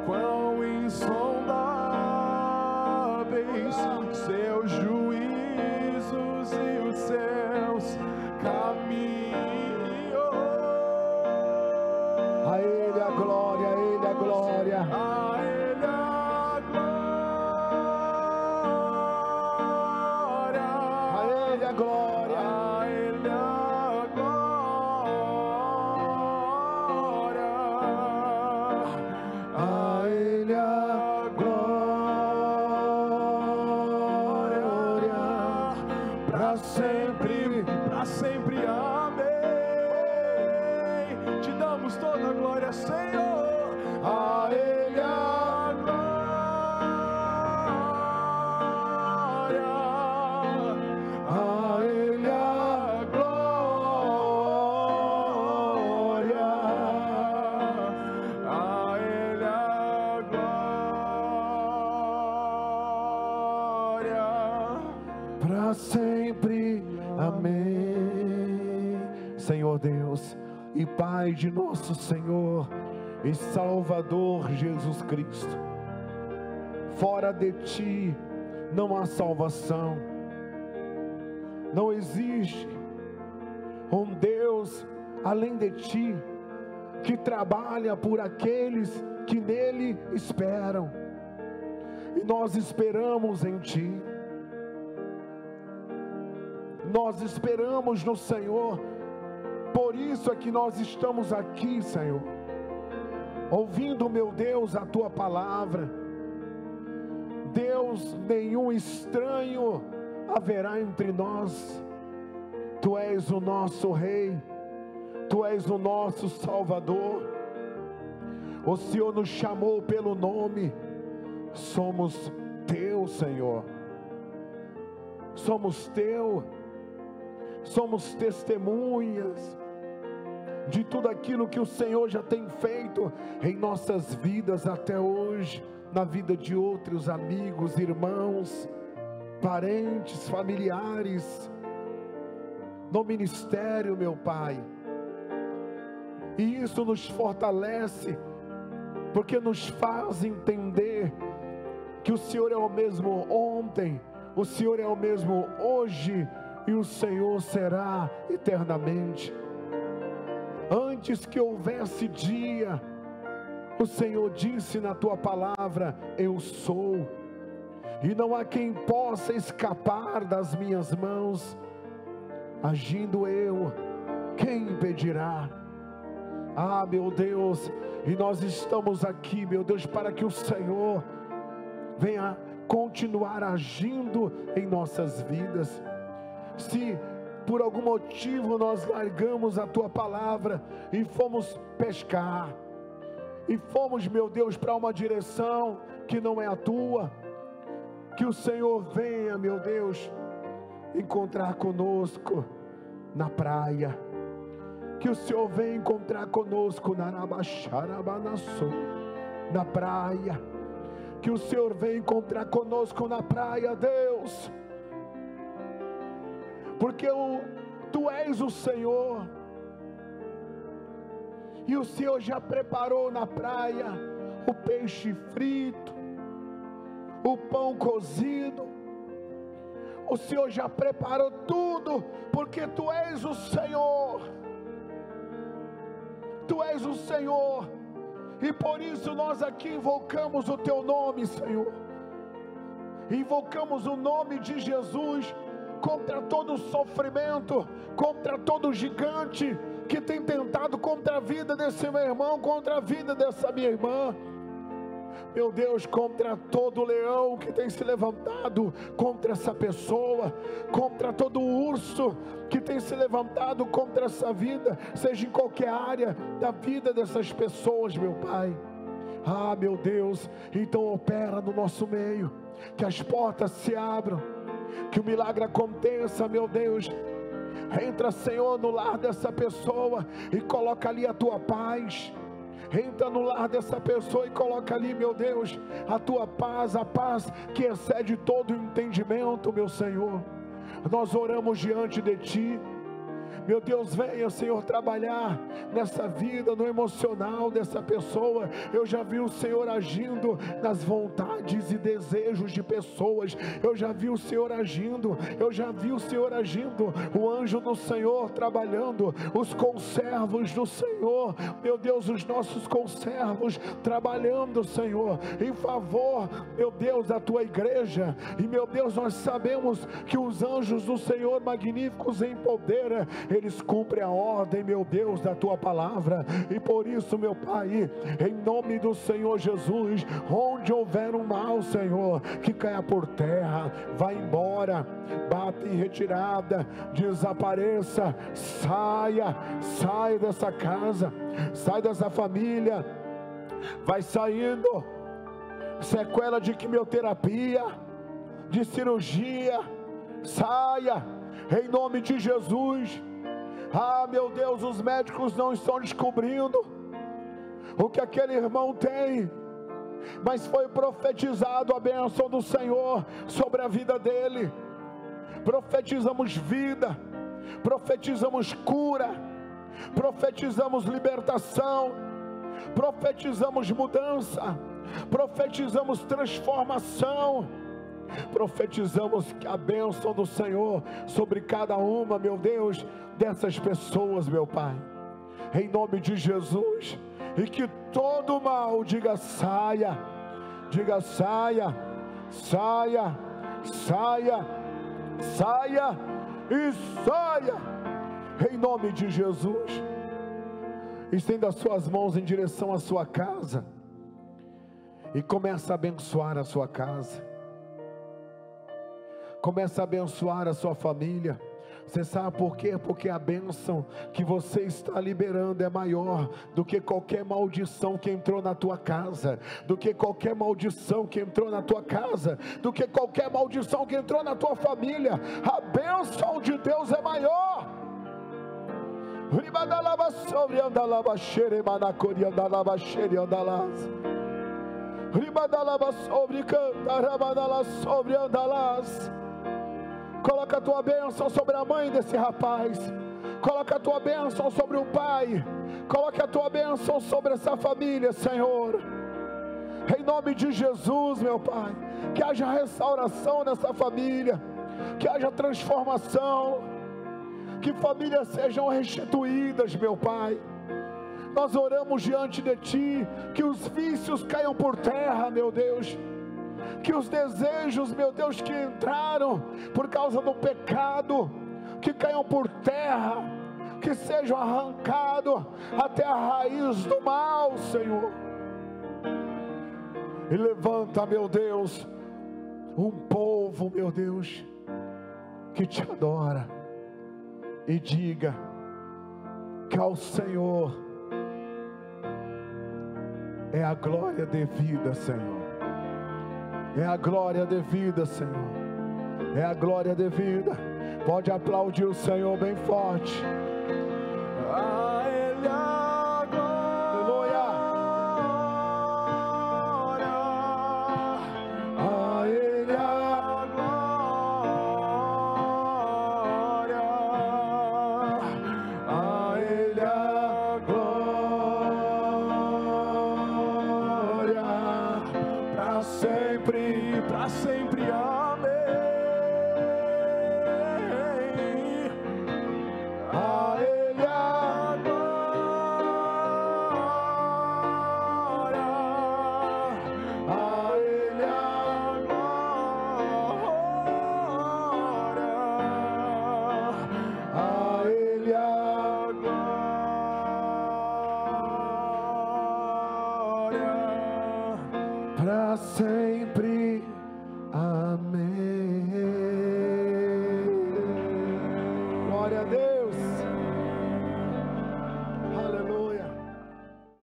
Quão insondáveis seus juízos e os seus caminhos. a Ele a glória, a Ele a glória. A Ele a glória. A Ele a glória. A Ele a glória. A Ele a glória. Para sempre, Para sempre, amém. Te damos toda a glória, Senhor. a Ele a glória. a Ele a glória. A Ele a glória. Para sempre, amém. Senhor Deus e Pai de nosso Senhor e Salvador Jesus Cristo, fora de Ti não há salvação. Não existe um Deus além de Ti que trabalha por aqueles que nele esperam, e nós esperamos em Ti. Nós esperamos no Senhor. Por isso é que nós estamos aqui, Senhor, ouvindo, meu Deus, a Tua palavra. Deus, nenhum estranho haverá entre nós. Tu és o nosso Rei, Tu és o nosso Salvador. O Senhor nos chamou pelo nome. Somos Teu, Senhor. Somos Teu. Somos testemunhas de tudo aquilo que o Senhor já tem feito em nossas vidas até hoje, na vida de outros amigos, irmãos, parentes, familiares, no ministério, meu Pai. E isso nos fortalece, porque nos faz entender que o Senhor é o mesmo ontem, o Senhor é o mesmo hoje, e o Senhor será eternamente. Antes que houvesse dia, o Senhor disse na Tua palavra: eu sou, e não há quem possa escapar das minhas mãos. Agindo eu, quem impedirá? Ah, meu Deus, e nós estamos aqui, meu Deus, para que o Senhor venha continuar agindo em nossas vidas. Se por algum motivo nós largamos a Tua palavra e fomos pescar, e fomos, meu Deus, para uma direção que não é a Tua, que o Senhor venha, meu Deus, encontrar conosco na praia, que o Senhor venha encontrar conosco na praia, que o Senhor venha encontrar conosco na praia, Deus, porque Tu és o Senhor, e o Senhor já preparou na praia o peixe frito, o pão cozido. O Senhor já preparou tudo, porque Tu és o Senhor. Tu és o Senhor, e por isso nós aqui invocamos o Teu nome, Senhor. Invocamos o nome de Jesus contra todo sofrimento, contra todo gigante que tem tentado contra a vida desse meu irmão, contra a vida dessa minha irmã. Meu Deus, contra todo leão que tem se levantado contra essa pessoa, contra todo urso que tem se levantado contra essa vida, seja em qualquer área da vida dessas pessoas, meu Pai. Ah, meu Deus, então opera no nosso meio, que as portas se abram, que o milagre aconteça, meu Deus. Entra, Senhor, no lar dessa pessoa e coloca ali a Tua paz. Entra no lar dessa pessoa e coloca ali, meu Deus, a Tua paz, a paz que excede todo o entendimento, meu Senhor. Nós oramos diante de Ti. Meu Deus, venha, Senhor, trabalhar nessa vida, no emocional dessa pessoa. Eu já vi o Senhor agindo nas vontades e desejos de pessoas. Eu já vi o Senhor agindo. Eu já vi o Senhor agindo. O anjo do Senhor trabalhando. Os conservos do Senhor. Meu Deus, os nossos conservos trabalhando, Senhor, em favor, meu Deus, da Tua igreja. E, meu Deus, nós sabemos que os anjos do Senhor, magníficos em poder, eles cumprem a ordem, meu Deus, da Tua palavra. E por isso, meu Pai, em nome do Senhor Jesus, onde houver um mal, Senhor, que caia por terra, vá embora, bata em retirada, desapareça, saia dessa casa, sai dessa família, vai saindo. Sequela de quimioterapia, de cirurgia, saia em nome de Jesus. Ah, meu Deus, os médicos não estão descobrindo o que aquele irmão tem, mas foi profetizado a bênção do Senhor sobre a vida dele. Profetizamos vida, profetizamos cura, profetizamos libertação, profetizamos mudança, profetizamos transformação. Profetizamos a bênção do Senhor sobre cada uma, meu Deus, dessas pessoas, meu Pai, em nome de Jesus. E que todo mal diga saia, diga saia, saia, saia, saia e saia, em nome de Jesus. Estenda as suas mãos em direção à sua casa e começa a abençoar a sua casa. Começa a abençoar a sua família. Você sabe por quê? Porque a bênção que você está liberando é maior do que qualquer maldição que entrou na tua casa, do que qualquer maldição que entrou na tua casa, do que qualquer maldição que entrou na tua família. A bênção de Deus é maior. Coloca a tua bênção sobre a mãe desse rapaz. Coloca a tua bênção sobre o pai. Coloca a tua bênção sobre essa família, Senhor. Em nome de Jesus, meu Pai, que haja restauração nessa família, que haja transformação, que famílias sejam restituídas, meu Pai. Nós oramos diante de Ti, que os vícios caiam por terra, meu Deus, que os desejos, meu Deus, que entraram por causa do pecado, que caiam por terra, que sejam arrancados até a raiz do mal, Senhor. E levanta, meu Deus, um povo, meu Deus, que Te adora e diga que ao Senhor é a glória devida, Senhor. É a glória devida, Senhor. É a glória devida. Pode aplaudir o Senhor bem forte. para sempre, amém. A Ele a glória, a Ele a glória, a Ele a glória, para sempre, amém.